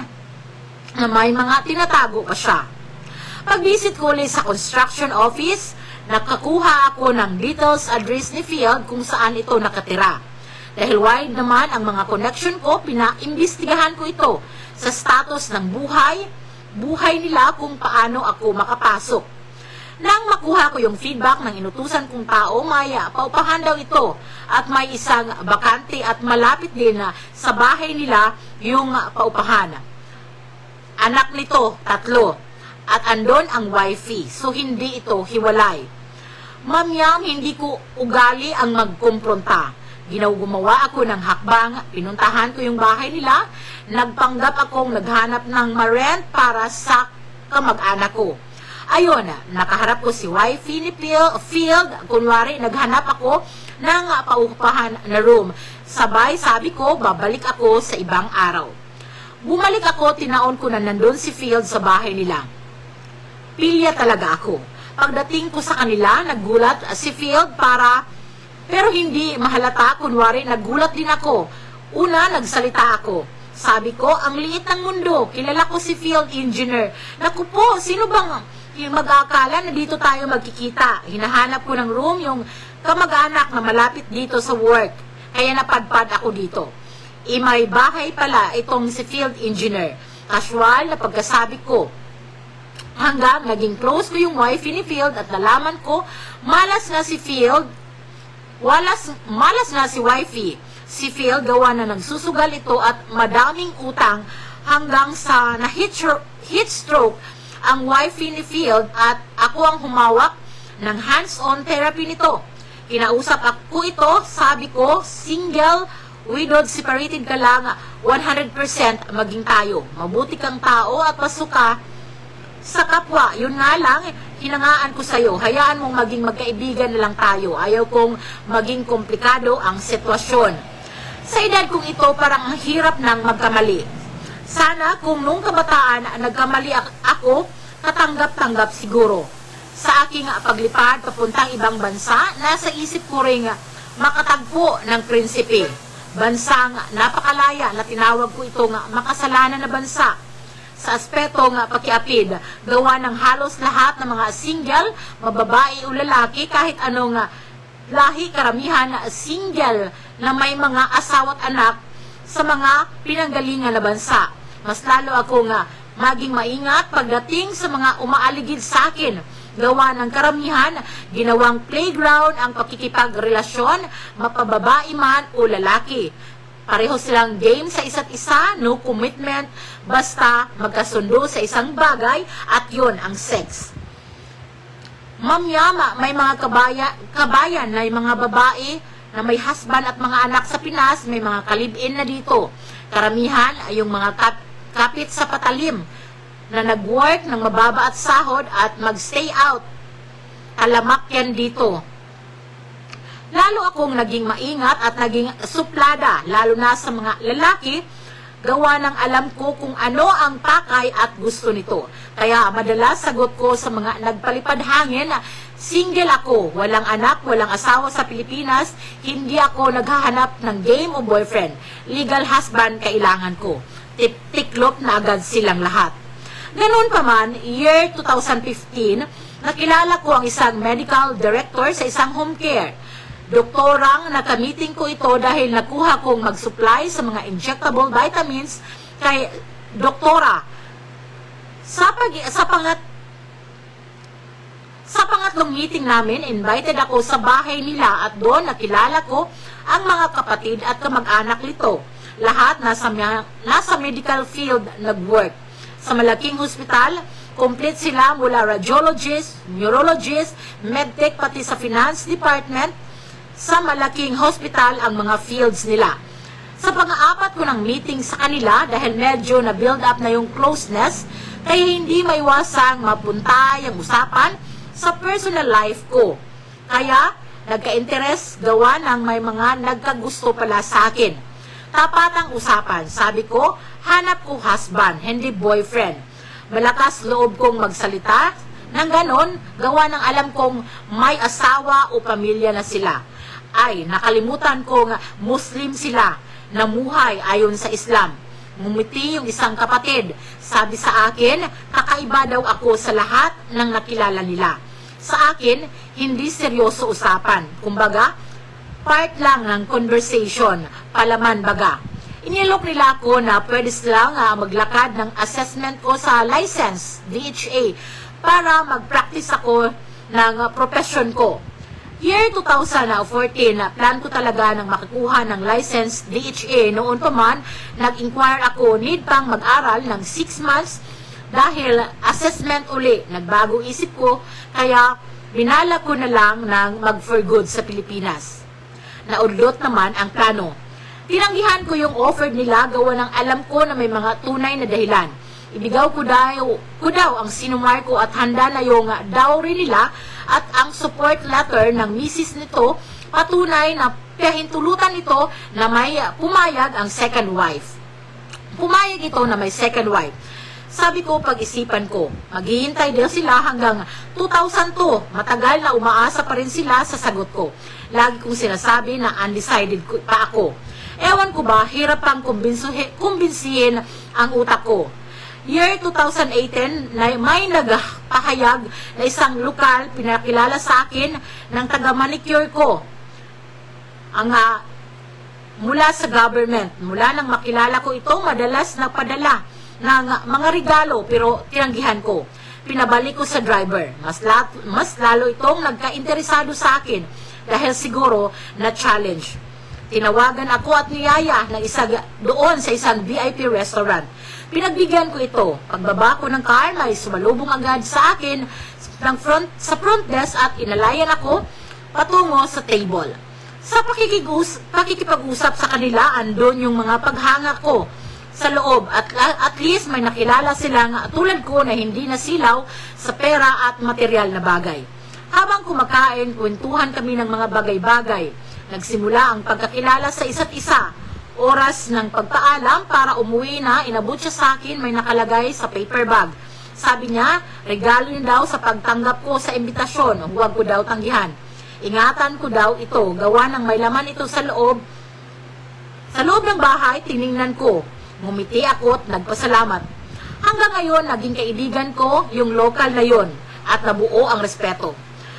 na may mga tinatago pa siya. Pag-visit ko ulit sa construction office, nakakuha ako ng details address ni Field kung saan ito nakatira. Dahil wide naman ang mga connection ko, pinaimbestigahan ko ito sa status ng buhay nila kung paano ako makapasok. Nang makuha ko yung feedback ng inutusan kong tao, may paupahan daw ito at may isang bakante at malapit din sa bahay nila yung paupahan. Anak nito, 3. At andon ang wifey, so hindi ito hiwalay. Ma'am Yam, hindi ko ugali ang magkumpronta. Gumawa ako ng hakbang, pinuntahan ko yung bahay nila, nagpanggap akong naghanap ng ma-rent para sa kamag-anak ko. Ayun, nakaharap ko si wifey ni Field, kunwari naghanap ako ng paupahan na room. Sabay sabi ko, babalik ako sa ibang araw. Bumalik ako, tinaon ko na nandun si Field sa bahay nila. Pilya talaga ako. Pagdating ko sa kanila, naggulat si Field pero hindi mahalata, kunwari naggulat din ako. Una, nagsalita ako. Sabi ko, ang liit ng mundo, kilala ko si Field Engineer. Naku po, sino bang yung mag-aakala na dito tayo magkikita? Hinahanap ko ng room yung kamag-anak na malapit dito sa work. Kaya napadpad ako dito. May bahay pala itong si Field Engineer. Casual na pagkasabi ko. Hanggang naging close ko yung wifey ni Field at nalaman ko, malas na si wifey. Si Field gawa na nagsusugal ito at madaming utang hanggang sa heat stroke ang wifey ni Field at ako ang humawak ng hands-on therapy nito. Kinausap ako ito, sabi ko, single, widowed, separated ka lang, 100% maging tayo. Mabuti kang tao at pasuka sa kapwa. Yun nga lang, hinangaan ko sa'yo, hayaan mong maging magkaibigan na lang tayo. Ayaw kong maging komplikado ang sitwasyon. Sa edad kong ito, parang ang hirap ng magkamali. Sana kung nung kabataan nagkamali ako, katanggap-tanggap siguro. Sa aking paglipad papuntang ibang bansa, nasa isip ko rin makatagpo ng prinsipe. Bansang napakalaya na tinawag ko itong makasalanan na bansa. Sa aspetong pakiapid, gawa ng halos lahat ng mga single, mababae o lalaki, kahit anong lahi, karamihan single na may mga asawa't anak sa mga pinanggalingan na bansa. Mas lalo akong maging maingat pagdating sa mga umaaligid sa akin. Gawa ng karamihan, ginawang playground ang pakikipagrelasyon, mapababae man o lalaki. Pareho silang game sa isa't isa, no commitment, basta magkasundo sa isang bagay at yon ang sex. Ma'am Yama, may mga kabayan na mga babae na may husband at mga anak sa Pinas, may mga kalibin na dito. Karamihan ay yung mga kapit sa patalim na nag-work ng mababa at sahod at mag-stay out. Talamak yan dito. Lalo akong naging maingat at naging suplada, lalo na sa mga lalaki, gawa ng alam ko kung ano ang pakay at gusto nito. Kaya madalas sagot ko sa mga nagpalipad hangin, single ako, walang anak, walang asawa sa Pilipinas, hindi ako naghahanap ng game o boyfriend. Legal husband kailangan ko. Tiklop na agad silang lahat. Ganun pa man, year 2015, nakilala ko ang isang medical director sa isang home care. Doktorang nakamiting ko ito dahil nakuha kong mag-supply sa mga injectable vitamins kay doktora. Sa pangatlong meeting namin, invited ako sa bahay nila at doon nakilala ko ang mga kapatid at kamag-anak nito. Lahat nasa medical field nag-work. Sa malaking hospital, complete sila mula radiologist, neurologist, medtech pati sa finance department. Sa malaking hospital ang mga fields nila. Sa pang-aapat ko ng meeting sa kanila dahil medyo na-build up na yung closeness, kaya hindi maiwasang mapunta yung usapan sa personal life ko. Kaya nagka-interest gawa ng may mga nagkagusto pala sa akin. Tapat ang usapan. Sabi ko, hanap ko husband, hindi boyfriend. Malakas loob kong magsalita. Nang ganon, gawa ng alam kong may asawa o pamilya na sila. Ay, nakalimutan kong Muslim sila, namuhay ayon sa Islam. Ngumiti yung isang kapatid. Sabi sa akin, kakaiba daw ako sa lahat ng nakilala nila. Sa akin, hindi seryoso usapan. Kumbaga, part lang ng conversation, palaman baga. Inilok nila ako na pwede silang maglakad ng assessment ko sa license, DHA, para mag-practice ako ng profession ko. Year 2014, plan ko talaga ng makakuha ng license DHA. Noon pa man, nag-inquire ako, need pang mag-aral ng 6 months dahil assessment uli. Nagbago isip ko, kaya binala ko na lang ng mag-for good sa Pilipinas. Naudlot naman ang plano. Tinanggihan ko yung offer nila gawa ng alam ko na may mga tunay na dahilan. Ibigaw ko daw ang sinumar ko at handa na yung dowry nila at ang support letter ng misis nito patunay na pahintulutan ito na may pumayag ang second wife. Pumayag ito na may second wife. Sabi ko, pag-isipan ko, maghihintay din sila hanggang 2002. Matagal na umaasa pa rin sila sa sagot ko. Lagi kong sinasabi na undecided pa ako. Ewan ko ba, hirap pang kumbinsihin ang utak ko. Year 2018, may nagpahayag na isang lokal pinakilala sa akin ng taga-manicure ko. Mula sa government. Mula nang makilala ko ito, madalas nagpadala ng mga regalo pero tinanggihan ko. Pinabalik ko sa driver. Mas lalo itong nagka-interesado sa akin dahil siguro na-challenge. Tinawagan ako at niyaya ng doon sa isang VIP restaurant. Pinagbigyan ko ito. Pagbaba ko ng car, may sumalubong agad sa akin sa front desk at inalayan ako patungo sa table. Sa pakikipag-usap sa kanila, andon yung mga paghanga ko sa loob at least may nakilala silang tulad ko na hindi nasilaw sa pera at material na bagay. Habang kumakain, kwentuhan kami ng mga bagay-bagay. Nagsimula ang pagkakilala sa isa't isa. Oras ng pagpaalam para umuwi na, inabot siya sa akin, may nakalagay sa paper bag. Sabi niya, regalo niya daw sa pagtanggap ko sa imbitasyon, huwag ko daw tanggihan. Ingatan ko daw ito, gawa ng may laman ito sa loob. Sa loob ng bahay, tiningnan ko. Ngumiti ako at nagpasalamat. Hanggang ngayon, naging kaibigan ko yung local na yon at nabuo ang respeto.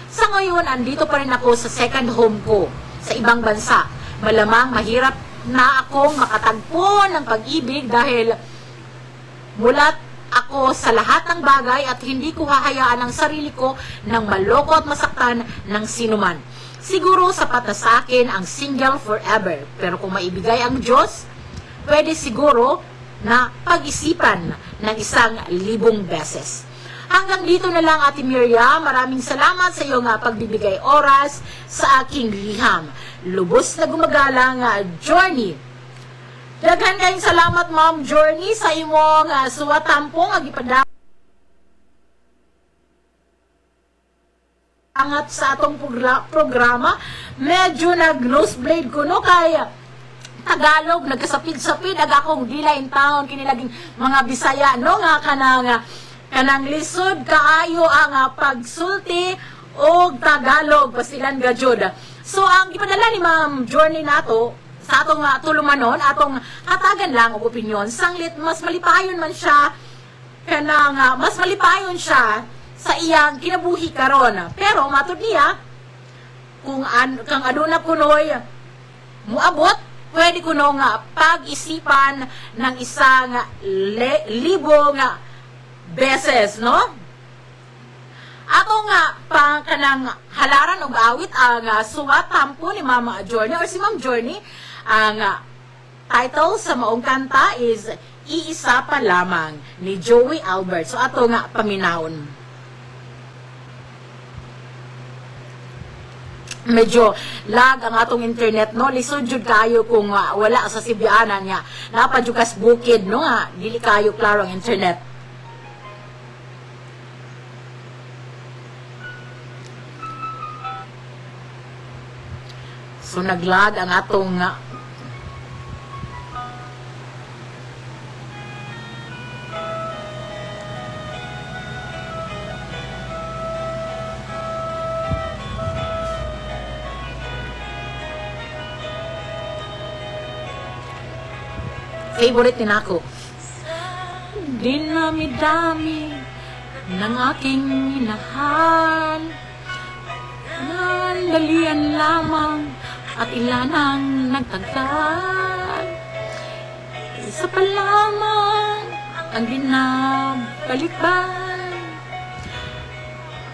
Sa ngayon, andito pa rin ako sa second home ko, sa ibang bansa. Malamang mahirap na akong makatagpo ng pag-ibig dahil mulat ako sa lahat ng bagay at hindi ko hahayaan ang sarili ko ng maloko at masaktan ng sinuman. Siguro sapat na sa akin ang single forever, pero kung maibigay ang Diyos, pwede siguro na pag-isipan ng 1,000 beses. Hanggang dito na lang, Ate Miriam. Maraming salamat sa iyong pagbibigay oras sa aking liham. Lubos na gumagalang, Journey. Daghan kayong salamat, Ma'am Journey, sa imong suwatampong agipada angat sa atong programa. Medyo nag-nosebleed ko, no? Kaya Tagalog, nagkasapid-sapid, akong dila in town, kinilaging mga Bisaya, no? Nga kanang lisod, kaayo ang pagsulti o Tagalog, pasilan gajod. So, ang ipadala ni Ma'am Journey nato, sa atong tulumanon, atong hatagan lang og opinyon, sanglit, mas malipayon man siya, mas malipayon siya sa iyang kinabuhi karon. Pero matud niya kung kang aduna kunoy muabot, pwede kuno nga pag-isipan ng isang libong beses, no? Ato nga pang kanang halaran og awit ang suwatampo ni Mama Journey or si Ma'am Journey. Ang title sa maong kanta is Iisa Pa Lamang ni Joey Albert. So ato nga paminawon. Medyo lag ang atong internet, no? Lisod jud kayo kung wala sa Sibianan niya. Napadjukas bukid, no? Dili kayo klaro ang internet. So naglag ang atong favorite din ako. Dinami-dami ng aking minahal, nandalian lamang at ilan ang nagtagtag. Isa pa lamang ang binabalikban,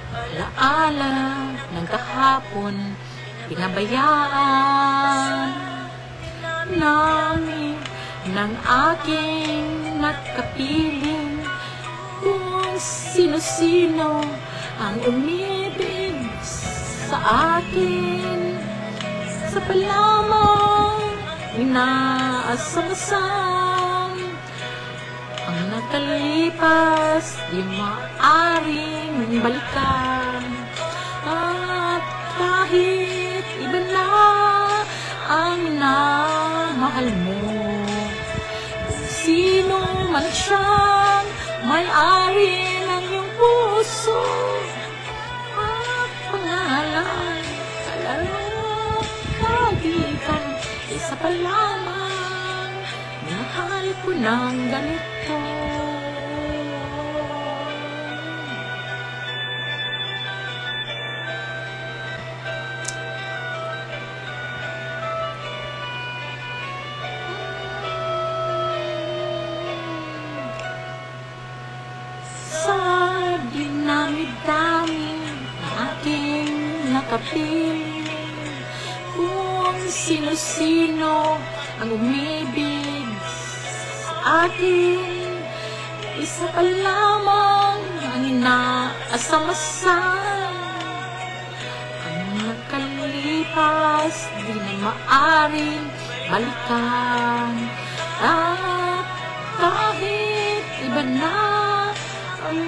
alaala ng kahapon, pinabayaan namin ng aking nakapiling, kung sino-sino ang umibig sa akin. Sa palamang inaasam-asam ang nakalipas, di maaring balikan. At kahit iba na ang minamahal mo, sino man siyang may-ari ng iyong puso at pangalan, kalaro, kaibigan, isa pa lamang, mahal ko ng ganito. Dinami-dami ang aking nakapiling, kung sino-sino ang umibig sa akin. Isa pa lamang ang inaasam-asam, ang nakalipas di na maaring balikan. At kahit iba na ang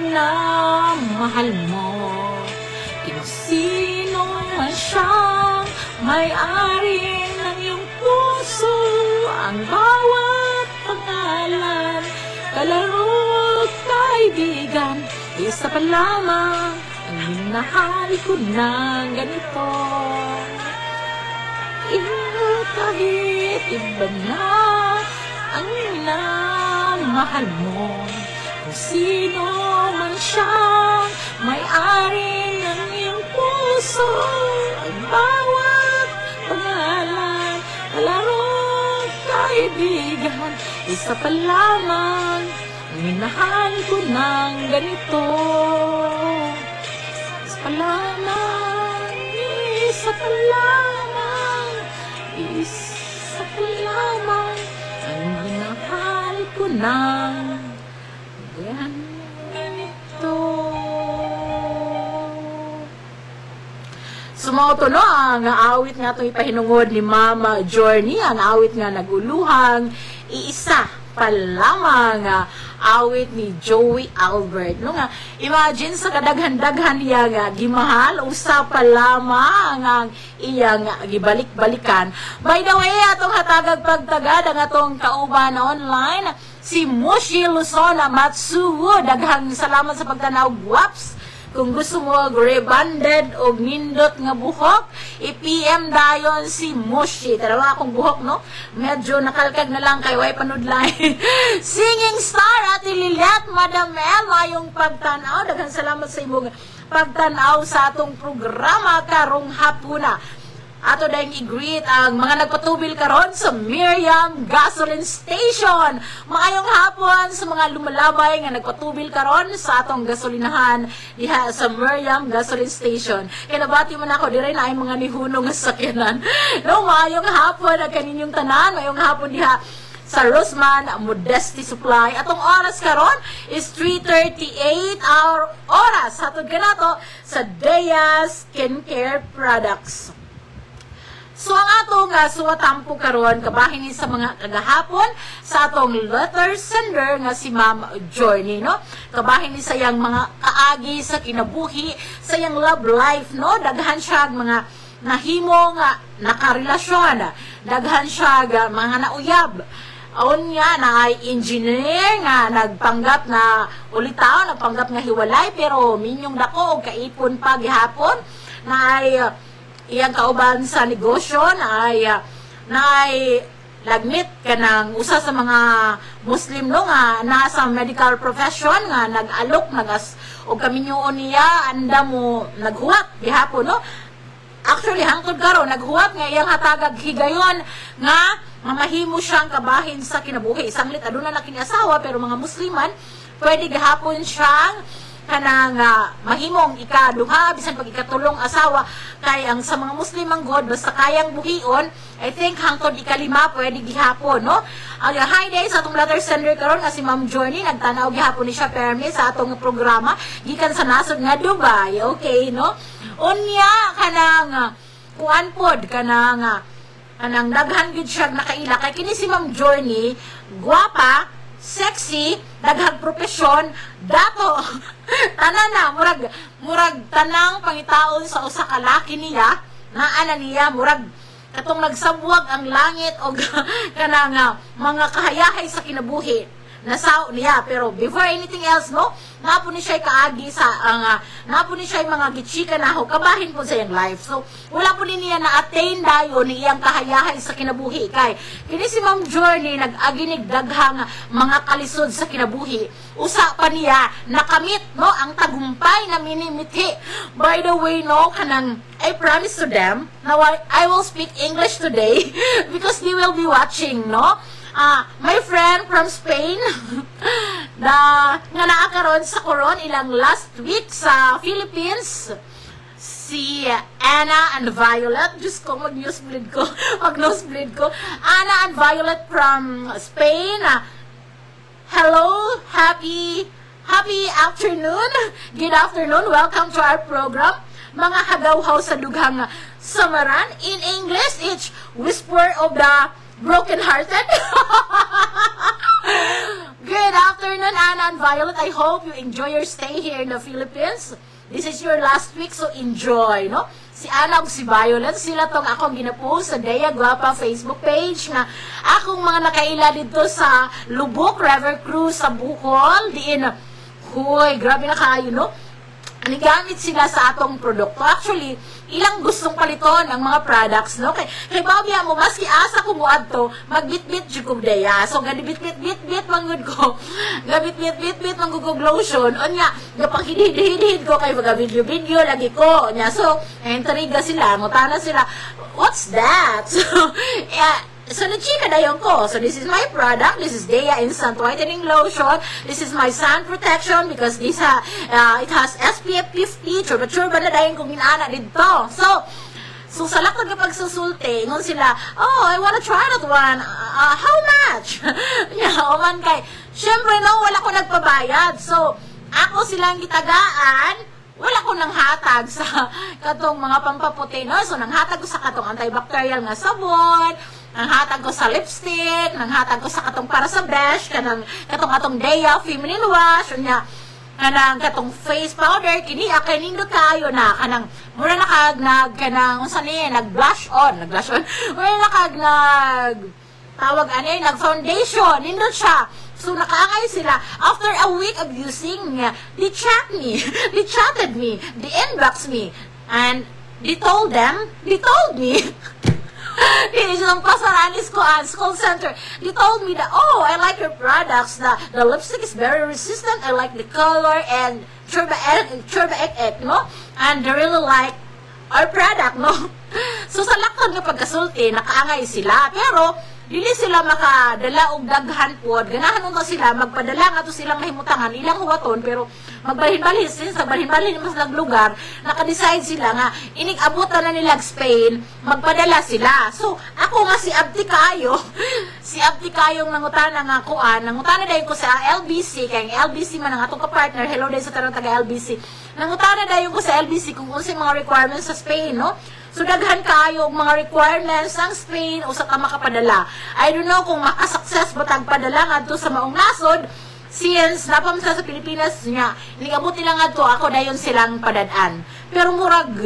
mahal mo, kung sino man siyang may-ari ng iyong puso, ang bawat pangalan, kalaro, kaibigan, isa pa lamang ang minahal ko na ganito. Kahit iba na ang minamahal mo, kung sino man siyang may-ari ng iyong puso, ang bawat pangalan, kalaro, kaibigan, isa pa lamang ang minahal ko ng ganito. Isa pa lamang, isa pa lamang, isa pa lamang ang minahal ko ng ganito. Sumauto, no, ang awit nga itong ipahinungod ni Mama Journey, ang awit nga naguluhang iisa pa lamang awit ni Joey Albert. No nga, imagine sa kadaghan-daghan niya nga, gimahal, usa pa lamang ang iya nga, gibalik-balikan. By the way, atong hatagag pagtagad ang atong kauban online, si Mushi Luzon Matsuo. Daghang salamat sa pagtanaw, guwaps. Kung gusto mo rebanded o nindot nga buhok, i-PM dayon si Mushi. Tarawa akong buhok, no? Medyo nakalkag na lang kay way panudlay. Singing star at Liliat, Madam El, mayong pagtanaw. Daghang salamat sa imong pagtanaw sa atong programa karong hapuna. Ato dahil i-greet ang mga nagpatubil karon sa Miriam Gasoline Station. Maayong hapon sa mga lumalabay nga nagpatubil karon sa atong gasolinahan diha sa Miriam Gasoline Station. Kinabati man ako dire na ay mga nihunong nga sakyanan. No, maayong hapon ang kaninyong tanan. Maayong hapon diha sa Rosman Modesty Supply. Atong oras karon is 3:38 our oras. Hatod kanato sa Dea Skincare Products. So ang atong suwatampo karon kabahin ni sa mga kagahapon sa atong letter sender nga si Ma'am Journey, no? Kabahin ni sa yang mga kaagi sa kinabuhi, sa yang love life, no? Daghan siya mga nahimo nga nakarelasyon, daghan siya mga nauyab. Aon nga na ay engineer nga nagpanggap na ulitaw, nagpanggap nga hiwalay pero minyong dako og kaipon pa gihapon na ay iyang kauban sa negosyo na ay lagmit ka ng usa sa mga Muslim no nga nasa medical profession nga nag-alok o kaminyoon niya anda mo naghuwat gihapon no. Actually hangtod karon naghuwat nga iyang hatagag higayon nga mamahimo siyang kabahin sa kinabuhi. Isang lit aduna na kini asawa pero mga Musliman pwede gihapon siyang kanang mahimong ikaduha bisan pag ikatulong asawa kay ang sa mga Muslim ang God basta kayang buhion I think hangtod ikalima pwede gihapon no. Hi day sa atong letter sender karon nga si Ma'am Journey nagtanaw gihapon ni siya permi sa atong programa gikan sa nasod nga Dubai. Okay no, unya kanang kuan pod kanang daghan gid siya nakaila kay kini si Ma'am Journey gwapa, sexy, daghang profesyon, dato, tanan na, murag tanang pangitaon sa usa ka laki niya, naana niya, murag katong nagsabuwag ang langit o kanang mga kahayahay sa kinabuhi. Nasao niya, pero before anything else, no, napo ni siya kaagi sa, napo ni siya mga gitsika na ho, kabahin po sa iyang life. So, wala po niya na-attain dayon ni iyang kahayahay sa kinabuhi. Kay, kini si Ma'am Journey, nag-aginig daghang mga kalisod sa kinabuhi. Usa pa niya, nakamit, no, ang tagumpay na minimithi. By the way, no, kanang, I promise to them, now I will speak English today, because they will be watching, no? My friend from Spain na nga naakaroon sa Coron ilang last week sa Philippines, si Anna and Violet. Diyos ko, mag-nosebleed ko. Anna and Violet from Spain. Hello, happy afternoon. Good afternoon. Welcome to our program. Mga hagawhaw sa dughang samaran. In English, it's Whisper of the Broken-hearted. Good afternoon, Anna and Violet. I hope you enjoy your stay here in the Philippines. This is your last week, so enjoy, no? Si Anna ug si Violet, sila tong akong ginapost sa Dea Guapa Facebook page na akong mga nakaila dito sa Lubok River Cruise sa Bohol. Diin, huy, grabe na kayo, no? Nigamit sila sa atong produkto. Actually, ilang gustong paliton ang mga products, no? Kay babya mo, maski asa ko muad to, magbit-bit jud ko Dea. So, gadibit-bit mangud ko. Gabit-bit mangud ko lotion. Onya, gapang hidid ko kay mga video lagi ko. Onya, so, intriga sila, mutana sila, what's that? So, na-chika dayon ko. So, this is my product. This is Dea Instant Whitening Lotion. This is my sun protection because this it has SPF 50. Churba na dayon kong inaana dito. So sa lakad kapag susulte, ngon sila, oh, I wanna try that one. How much? Man kay, syempre, no, wala ko nagpabayad. So, ako silang gitagaan. Wala ko nang hatag sa katong mga pampaputi, no? So, nang hatag ko sa katong antibacterial nga sabon, nanghatag ko sa lipstick, nanghatag ko sa katong para sa besh, katong atong Dea feminine wash, unya kanang katong face powder, kini kay nindot kayo na kanang mura na kanang unsa ni nag-blush on, mura na tawag ani nag-foundation, nindot siya. So nakaangay sila after a week of using they chatted me, they inboxed me, and they told me Isang pasaranis ko at school center. They told me that, oh, I like your products. The lipstick is very resistant. I like the color and churba ek, no? And they really like our product, no? So sa lakton nga pagkasulti, nakaangay sila. Pero, dili sila makadala og daghan pod. Ganahan unta sila magpadala nga to silang mahimutangan ilang huwaton pero magbalhin-balhin since magbalhin-balhin mas lugar, naka-decide sila nga inig abutan na nila Spain, magpadala sila. So ako nga si Abdi Kayong nangutana nga kuan, nangutana dayon ko sa LBC kay LBC man ang atong ka-partner. Hello day sa tarong taga LBC. Nangutana dayon ko sa LBC kung unsay mga requirements sa Spain, no? So, daghan kayo mga requirements ng Spain o sa ka makapadala. I don't know kung makasuccess ba tagpadala nga to sa maong nasod since napamsa sa Pilipinas niya. Inigabot nila nga to, ako dayon silang padadaan. Pero murag,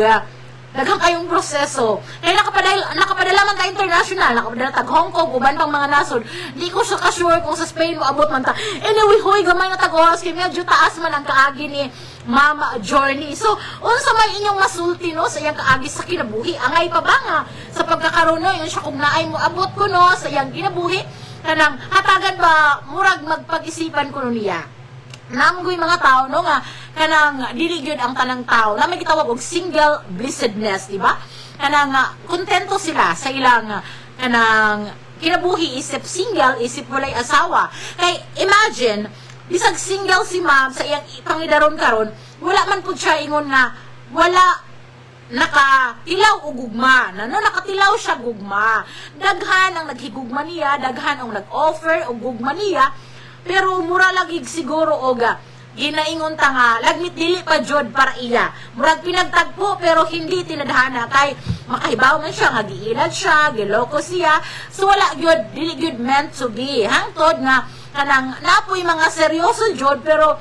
daghang kayong proseso. Kaya nakapadala man ta international, nakapadala tag Hong Kong, uban pang mga nasod. Di ko siya ka-sure kung sa Spain mo abot man ta. Anyway, hoy, gamay na tag-oras, kaya medyo taas man ang kaagi ni Mama Journey. So, unsa may inyong masulti, no, sa iyang kaagi sa kinabuhi. Angay pa ba nga, sa pagkakaroon, no, yun siya kung naay mo abot ko, no, sa iyang kinabuhi, kanang hatagan ba, murag magpag-isipan ko niya. Namgoy mga tao, no, nga, kanang dili gyud ang tanang tao na may gitawag og single blessedness, di ba? Kanang kontento sila sa ilang kanang kinabuhi, isip single, isip walay asawa. Kay imagine bisag single si ma'am sa iyang pangidaron karon, wala man pud siya ingon nga wala nakatilaw og gugma. No, nakatilaw siya gugma. Daghan ang naghigugma niya, daghan ang nag-offer og gugma niya, pero mura lagig siguro og ginaingon ta nga lagmit dili pa jud para iya. Murag pinagtagpo pero hindi tinadhana kay makahibaw man siya nga giilad siya, giloko siya. So wala gyud, dili gyud meant to be. Hangtod nga kanang napoy mga seryoso jud pero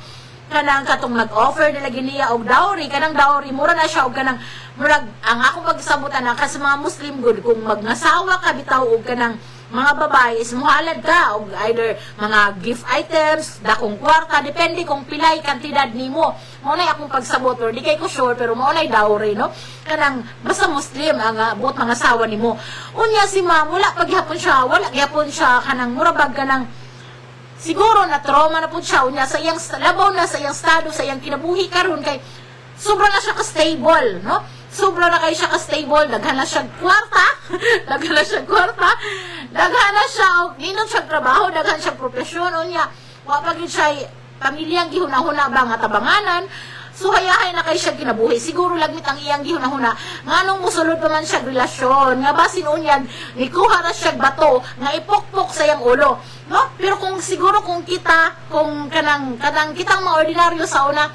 kanang katong nag-offer nila giniya og dowry, kanang dowry mura na siya og kanang murag ang akong pagsabutan na kasi mga Muslim good kung magnasawa ka bitaw og kanang mga babae is muhalad ka og either mga gift items, dakong kwarta, depende kung pilay kantidad nimo. Mao nay akong pagsabot or di kay ko sure pero mao nay dowry, no? Kanang basta Muslim ang buot mga asawa nimo. Unya si ma'am wala paghapon siya kanang murabag kanang siguro na trauma na pud siya unya sa iyang labaw na sa iyang estado sa iyang kinabuhi karon kay sobra na siya ka stable, no? Sobra na kay siya ka-stable, daghan na siya kwarta, daghan na siya, ninong siya trabaho, daghan siya profesyon, unya, wapagin siya, pamilyang gihuna-huna ba nga tabanganan, so hayahay na kay siya kinabuhi, siguro lagmit ang iyang gihuna-huna, nga nung musulod pa man siya relasyon, nga basin unyag, nikuha na siya bato, nga ipokpok sa iyang ulo, no? Pero kung siguro kung kita, kung kanang kitang mga ordinaryo sa una,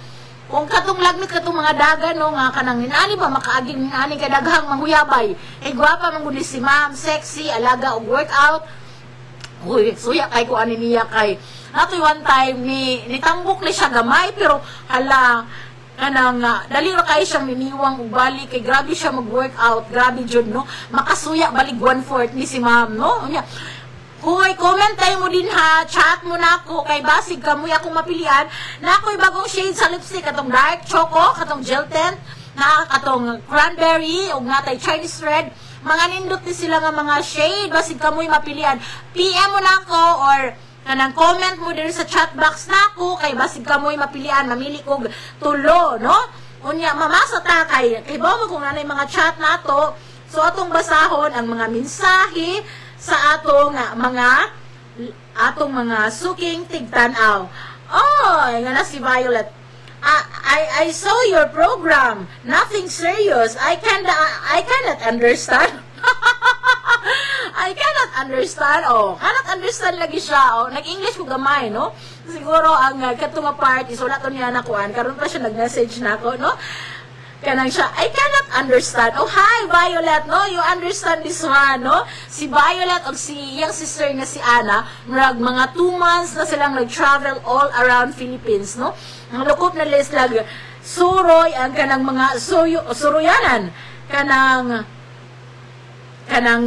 kung katong lagmit katong mga dagan no nga kanang inani ba makaaging inani kay daghang manghuyabay eh gwapa man gud si ma'am, sexy, alaga og workout. Uy, suya kay ko ani niya kay natoy one time ni tambok ni siya gamay pero hala kanang dali ra kay siyang miniwang og bali kay grabe siya mag-workout, grabe jud no, makasuya balig 1/4 ni si ma'am no. Unya hoy, comment tayo mo din ha, chat mo na ako, kay basig ka mo akong mapilian, na ako'y bagong shade sa lipstick, katong dark choco, katong gel tint, na katong cranberry, o natay Chinese red, mga nindot ni sila nga mga shade, basig ka mo'y mapilian, PM mo na ako, or kanang comment mo din sa chat box na ako, kay basig ka mo'y mapilian, mamili kog tulo, no? Unya, mamasa ta kay ba mo kung nanay mga chat na to, so atong basahon ang mga mensahe, sa atong mga suking tigtanaw. Oh, nga na si Violet. I saw your program. Nothing serious. I cannot understand. I cannot understand. Oh, cannot understand lagi siya. Oh, nag-English ko gamay, no? Siguro ang katong part is wala to niya nakuan. Karon pa siya nag-message na ako, no? kanang siya, I cannot understand. Oh, hi, Violet, no? You understand this one, no? Si Violet o si yung sister nga si Ana, mga 2 months na silang nag-travel all around Philippines, no? Ang lukop na list lag, suroy, ang kanang mga suroyanan, kanang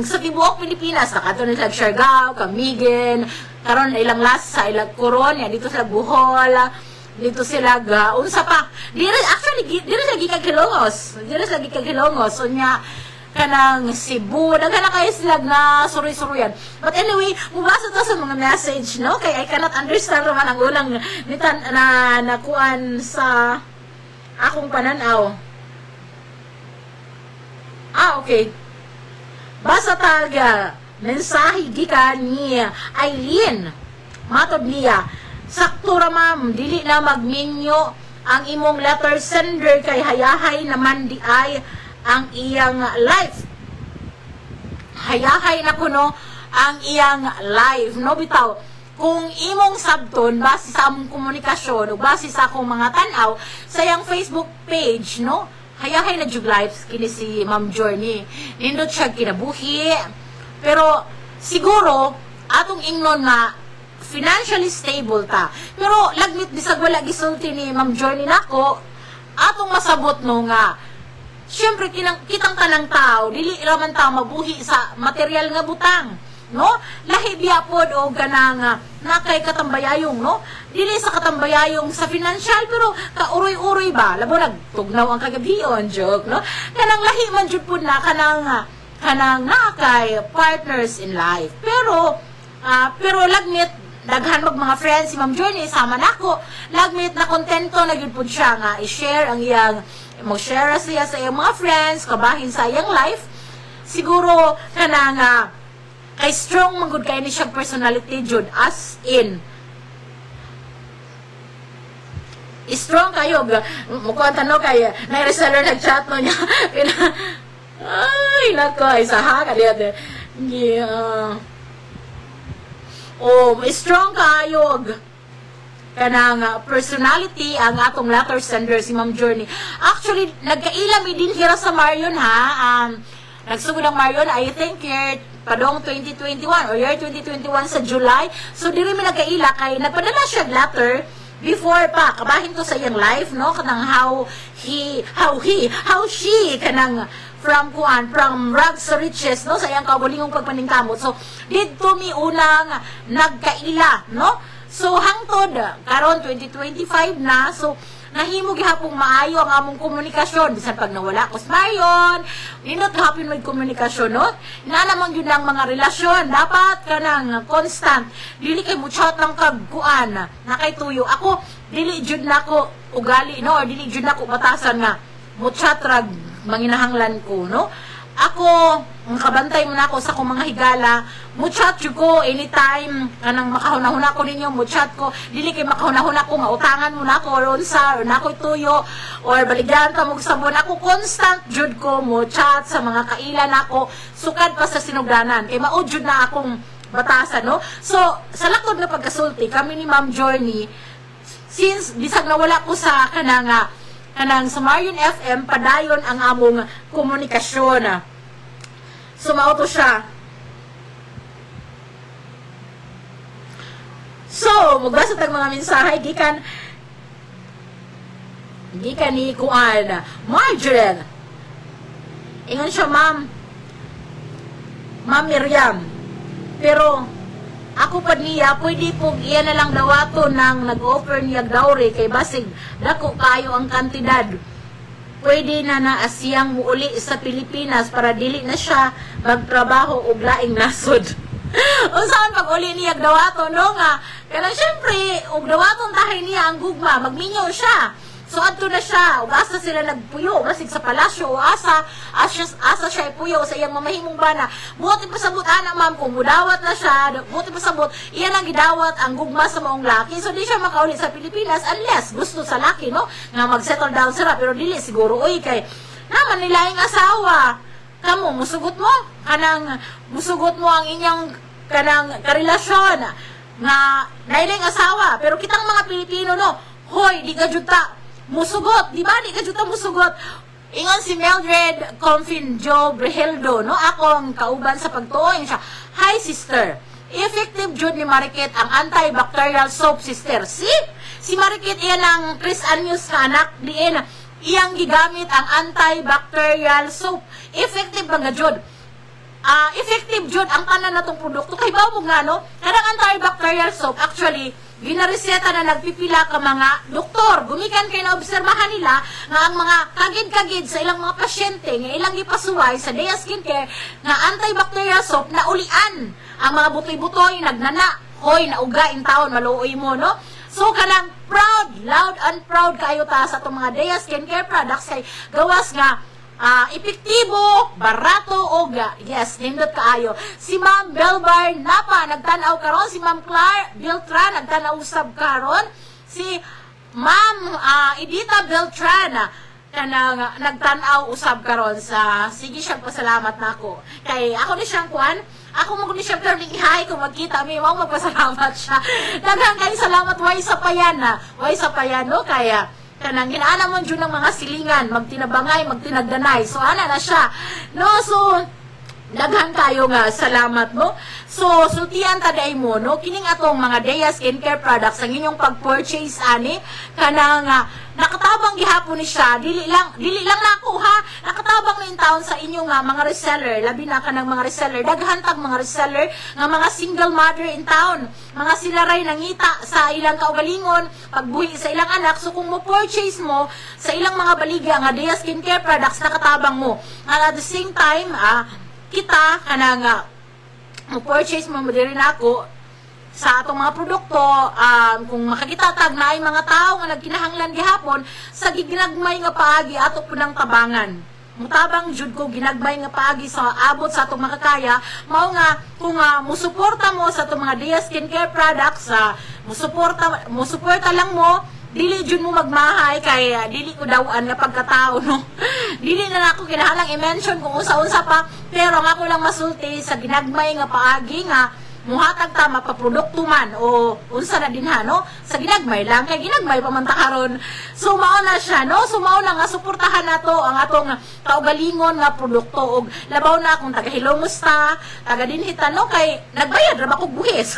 sa tibuok Pilipinas, nakato na silang Siargao, Camiguin, karon na ilang last sa ilang Coron, dito sa Bohol, dito sila unsa pa dire lagi kag Hilongos so nya kanang Cebu daghan na kayo sila na suroy-suroyan, but anyway mubasa ta sa mga message, no, kay I cannot understand naman ang unang nitan na nakuan sa akong pananaw. Okay, basa taga mensahe gikan ni Eileen matod niya, sakto ra ma'am, dili na magminyo ang imong letter sender kay hayahay naman di ay ang iyang life. Hayahay na kuno ang iyang life, no bitaw. Kung imong sabton base sa among komunikasyon o base sa akong mga tanaw sa iyang Facebook page, no, hayahay na jug lives kini si Ma'am Journey. Nindot siya kinabuhi, pero siguro atong ingnon nga financially stable ta. Pero lagmit bisag wala gisulti ni Ma'am Journey nako, atong masabot no nga syempre kitang tanang tao dili raman ta mabuhi sa material nga butang, no? Lahi biya pod og kanang nakay katambayayong, no? Dili sa katambayayong sa financial pero kauroy-uroy ba labo nagtugnaw ang kagabion joke, no? Kanang lahi man jud pod na kanang nakay partners in life. Pero lagmit daghan mag mga friends si Ma'am Journey sama nako, lagmit na kontento na gyud pud siya nga i-share ang iyang mag-share siya sa iyang mga friends kabahin sa iyang life. Siguro kanang kay strong man gud kay ni siya personality jud, as in strong kayo mukuan tanong kay na reseller nag-chat no niya ay nako isa ha kadiya strong kayog kanang personality ang atong letter sender si Ma'am Journey. Actually nagkaila mi din hira sa Marion ha, nagsugod ang Marion I think year padong 2021 or year 2021 sa July. So diri mi nagkaila kay nagpadala siya letter before pa kabahin ko sa iyang life, no, kanang how she kanang from rags to riches, no, sa iyang kaugalingong pagpaningkamot. So didto mi unang nagkaila, no. So hangtod karon 2025 na, so nahimo gihapong maayo ang among komunikasyon bisan pag nawala ko sa Marion, nindot gihapon may komunikasyon, no. Na naman yun ang mga relasyon dapat kanang constant, dili kay muchat lang kag kuan na kay tuyo. Ako dili jud nako ugali, no, or dili jud nako batasan nga muchat rag manginahanglan ko, no. Ako kabantay mo na ako sa akong mga higala, muchat jud ko anytime kanang makahuna-huna ko ninyo, muchat ko dili kay makahuna-huna ko nga utangan mo na ako or unsa or nakoy tuyo or baligyan ta mo sabon. Ako constant jud ko muchat sa mga kailan ako sukad pa sa sinugdanan kay mao jud na akong batasan, no. So sa lakod na pagkasulti kami ni Ma'am Journey, since bisag nawala ko sa kanang sa Marion FM padayon ang among komunikasyon. So mauto siya. So magbasa tag mga mensahe gikan ni kuan Marjorie. Ingon siya, Ma'am Miriam, pero ako pa niya pwede po iya na lang dawato nang nag-offer niya dowry kay basig dako kayo ang kantidad. Pwede na asiyang muuli sa Pilipinas para dili na siya magtrabaho og laing nasod. Unsaon pag uli niya dawato, no, nga kanang syempre og dawaton tahay niya ang gugma magminyo siya. So adto na siya ug asa sila nagpuyo basig sa palasyo o asa siya ipuyo sa iyang mamahimong bana. Buti pasabot ana, ma'am, kung mudawat na siya, buti pasabot iya lang gidawat ang gugma sa maong laki. So di siya makauli sa Pilipinas unless gusto sa laki, no, nga mag-settle down sila, pero dili siguro oy kay naman nilaing asawa. Kamo musugot mo ang inyang kanang karelasyon nga nailing asawa, pero kitang mga Pilipino, no, hoy di ka juta musugot, di ba? Di ka juta musugot. Ingon si Mildred Confinjo Brehildo, no? Akong kauban sa pagtuoy siya. Hi, sister. Effective jud ni Marikit ang antibacterial soap, sister. Si Marikit iyan ang Chris Anyos ka anak, diin iyang gigamit ang antibacterial soap. Effective ba nga jud? Effective jud ang tanan natong produkto. Kay bawo nga no, kanang antibacterial soap actually ginareseta na nagpipila ka mga doktor. Gumikan kay naobserbahan nila nga ang mga kagid-kagid sa ilang mga pasyente nga ilang gipasuway sa Dea Skincare nga antibacterial soap na ulian ang mga butoy-butoy nagnana, hoy nauga in taon maluoy mo no. So kanang proud, loud and proud kayo ta sa itong mga Dea Skincare products kay gawas nga epektibo, barato o yes, nindot kaayo. Si Ma'am Belbar Napa nagtanaw karon, si Ma'am Clar Beltran nagtanaw usab karon, si Ma'am Edita Beltran kanang nagtanaw usab karon sa sige siyang pasalamat nako. Kay ako ni siyang kuan, ako mo ni siyang turning high kung magkita mi mao magpasalamat siya. Daghang kay salamat way sa payan no kaya kanang ginaana mo dyan ng mga silingan, magtinabangay, magtinagdanay. So, ana na siya. No, so, daghan kayo nga, salamat mo. So, sultian taday mo, no, kining atong mga Dea Skincare products, ang inyong pag-purchase, ani, kanang, nakatabang gihapon ni siya, dili lang nako ha, nakatabang na yung taon sa inyong mga reseller, labi na ka ng mga reseller, daghantag mga reseller, nga mga single mother in town, mga silaray nangita sa ilang kaugalingon, pagbuhi sa ilang anak, so kung mo-purchase mo sa ilang mga baliga nga Dea Skincare products, nakatabang mo. And at the same time, kita, kanang, mo-purchase mo diri na ako, sa atong mga produkto, kung makakita tag na ay mga tao nga nagkinahanglan gihapon sa ginagmay nga paagi ato punang tabangan. Mutabang jud ko ginagmay nga paagi sa abot sa atong makakaya, mao nga kung musuporta mo sa atong mga Dea Skincare products, musuporta lang mo, dili jud mo magmahay kay dili ko dawaan nga pagkatao no. Dili na ako kinahanglang i-mention kung unsa-unsa pa, pero nga ako lang masulti sa ginagmay nga paagi nga muhatag ta mapaprodukto man o unsa na din ha no sa ginagmay lang kay ginagmay pa man ta karon. So mao na siya no, so mao na nga suportahan nato ang atong kaugalingon nga produkto og labaw na kung taga Hilongos ta, taga dinhitan no kay nagbayad ra ba kog buhis.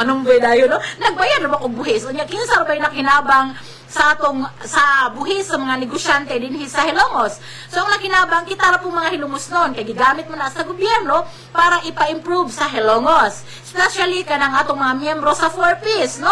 Anong dayo no, nagbayad ra ba kog buhis unya kinsa ra bay nakinabang sa atong sa buhis sa mga negosyante dinhi sa Hilongos. So ang nakinabang kita ra po mga Hilongos noon kay gigamit mo na sa gobyerno para ipa-improve sa Hilongos. Especially kanang atong mga miyembro sa 4Ps, no?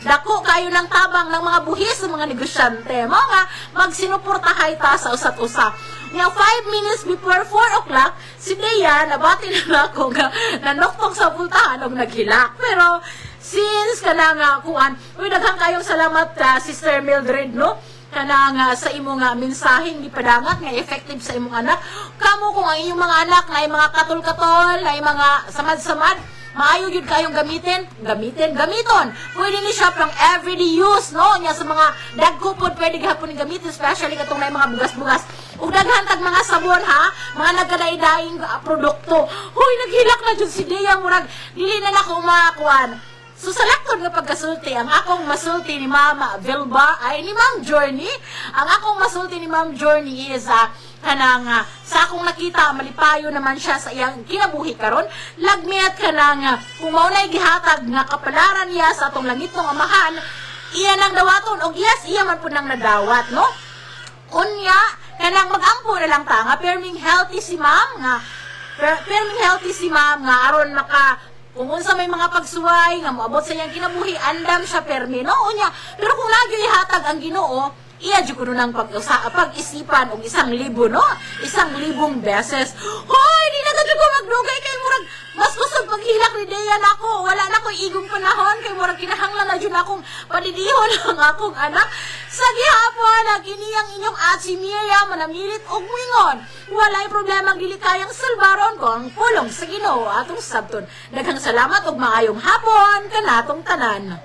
Dako kayo ng tabang ng mga buhis sa mga negosyante. Mao nga magsinuportahay ta sa usat-usa. Nga 5 minutes before 4 o'clock, si Dea nabati na ako nga nanoktok sa pultahan og naghilak. Pero since kanang kuan, daghang kayong salamat Sister Mildred no. Kanang sa imong mensaheng gipadangat nga effective sa imong anak. Kamo kung ang inyong mga anak na mga katol-katol, na mga samad-samad, maayo yun kayong gamiton. Pwede ni siya pang everyday use, no? Nya sa mga dagkupod, pwede gahapon ni gamitin, especially katong na mga bugas-bugas. Ug daghan tag mga sabon ha, mga nagkadaay-daing produkto. Hoy, naghilak na jud si Dea murag dili na nako makuan. So sa lakton nga pagkasulti, ang akong masulti ni Mama Vilba ay ni Ma'am Journey. Ang akong masulti ni Ma'am Journey is kanang sa akong nakita malipayo naman siya sa iyang kinabuhi karon. Lagmiat kanang kung mao nay gihatag nga kapalaran niya sa atong langit ng amahan, iya nang dawaton og yes, iya man pud nang nadawat, no? Unya kanang magampo na lang ta nga perming healthy si Ma'am nga aron maka kung unsa may mga pagsuway nga moabot sa iyang kinabuhi, andam siya permi no unya. Pero kung nagyo ihatag ang Ginoo, iya jud kuno nang pag-isipan og 1,000 no, 1,000 beses. Hoy, di na gud ko magdugay kay murag mas kusog paghilak ni Dea nako. Wala na ko igong panahon kay murag kinahanglan na jud akong padidihon ang akong anak. Sa gihapon kiniyang inyong si Miriam manamilit og mingon. Walay problema dili kayang salbaron ko ang pulong sa Ginoo atong sabton. Daghang salamat ug maayong hapon kanatong tanan.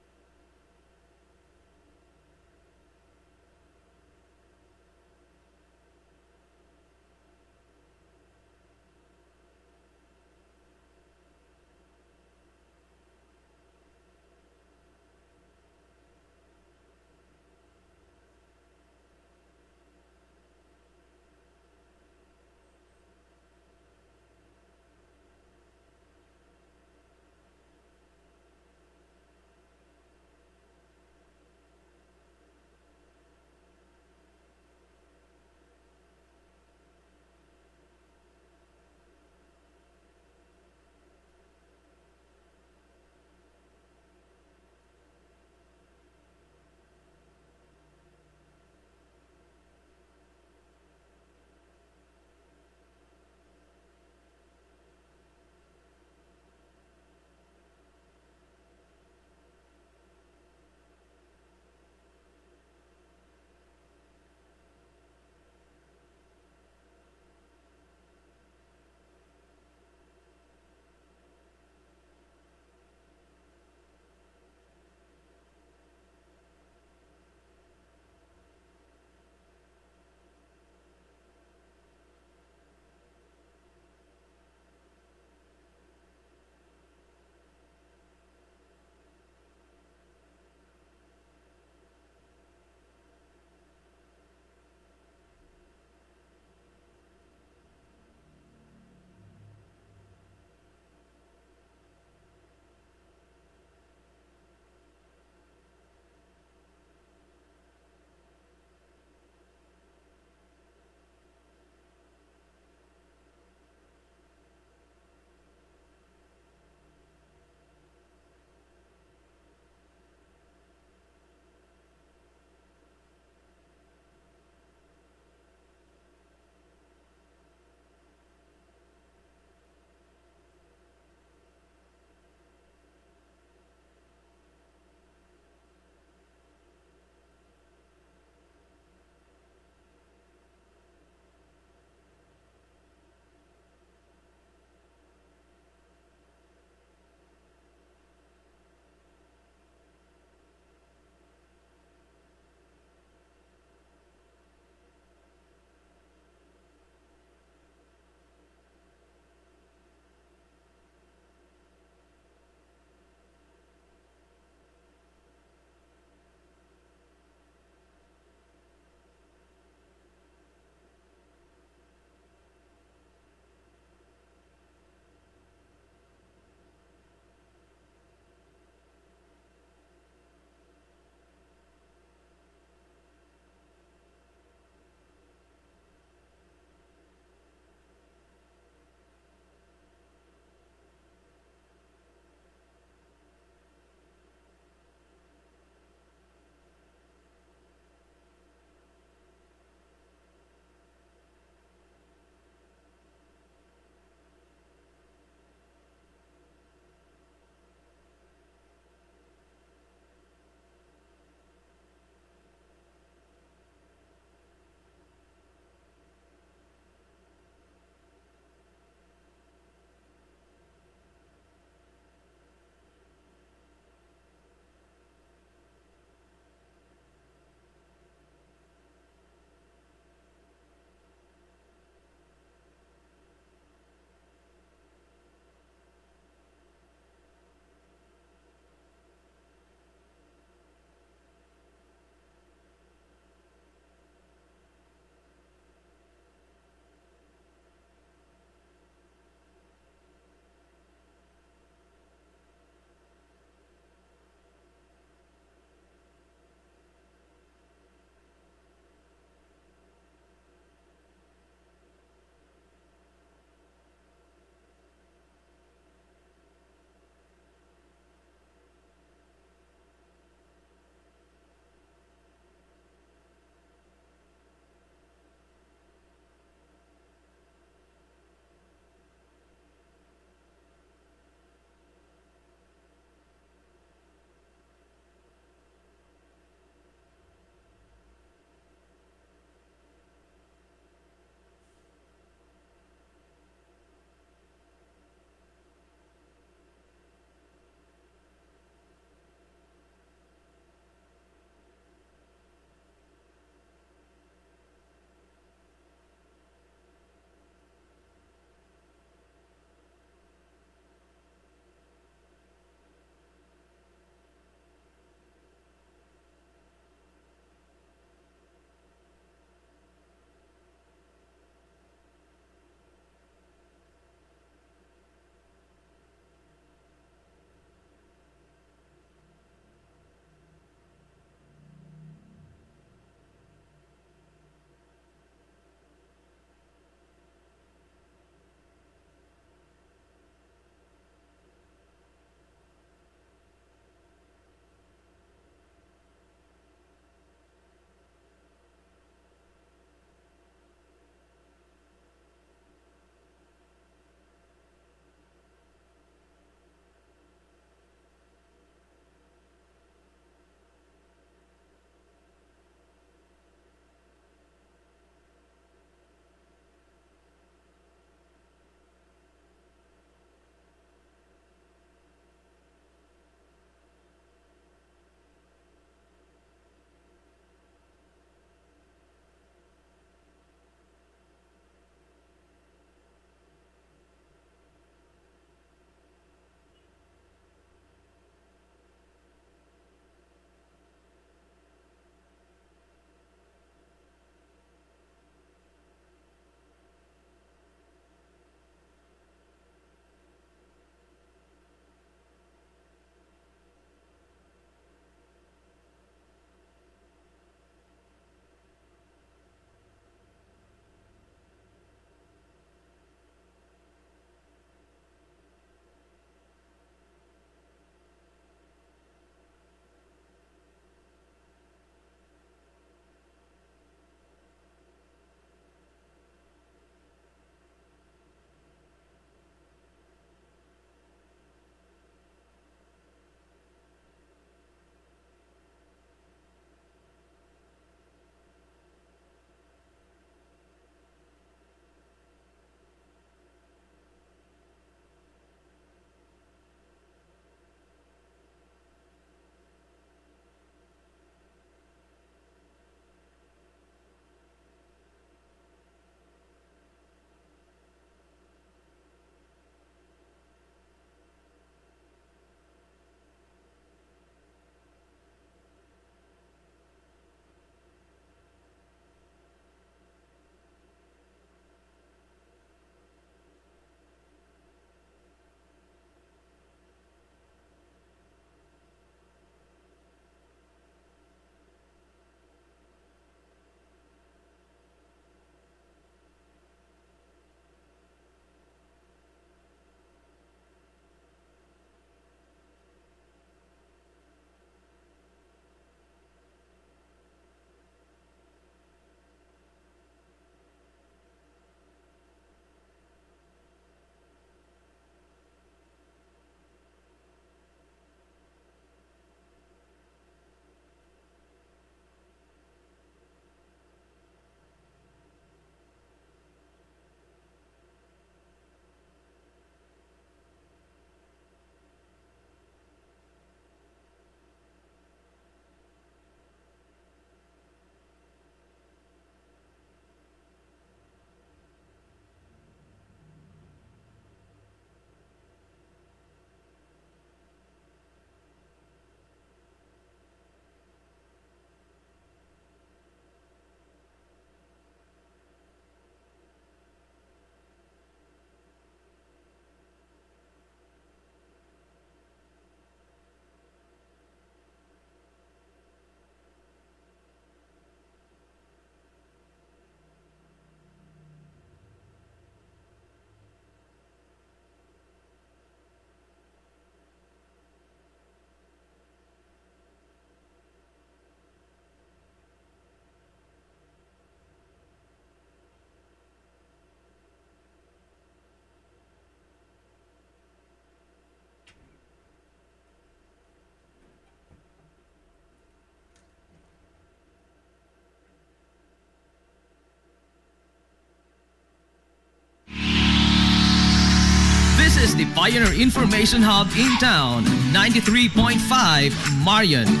is the Pioneer Information Hub in town, 93.5 Marion.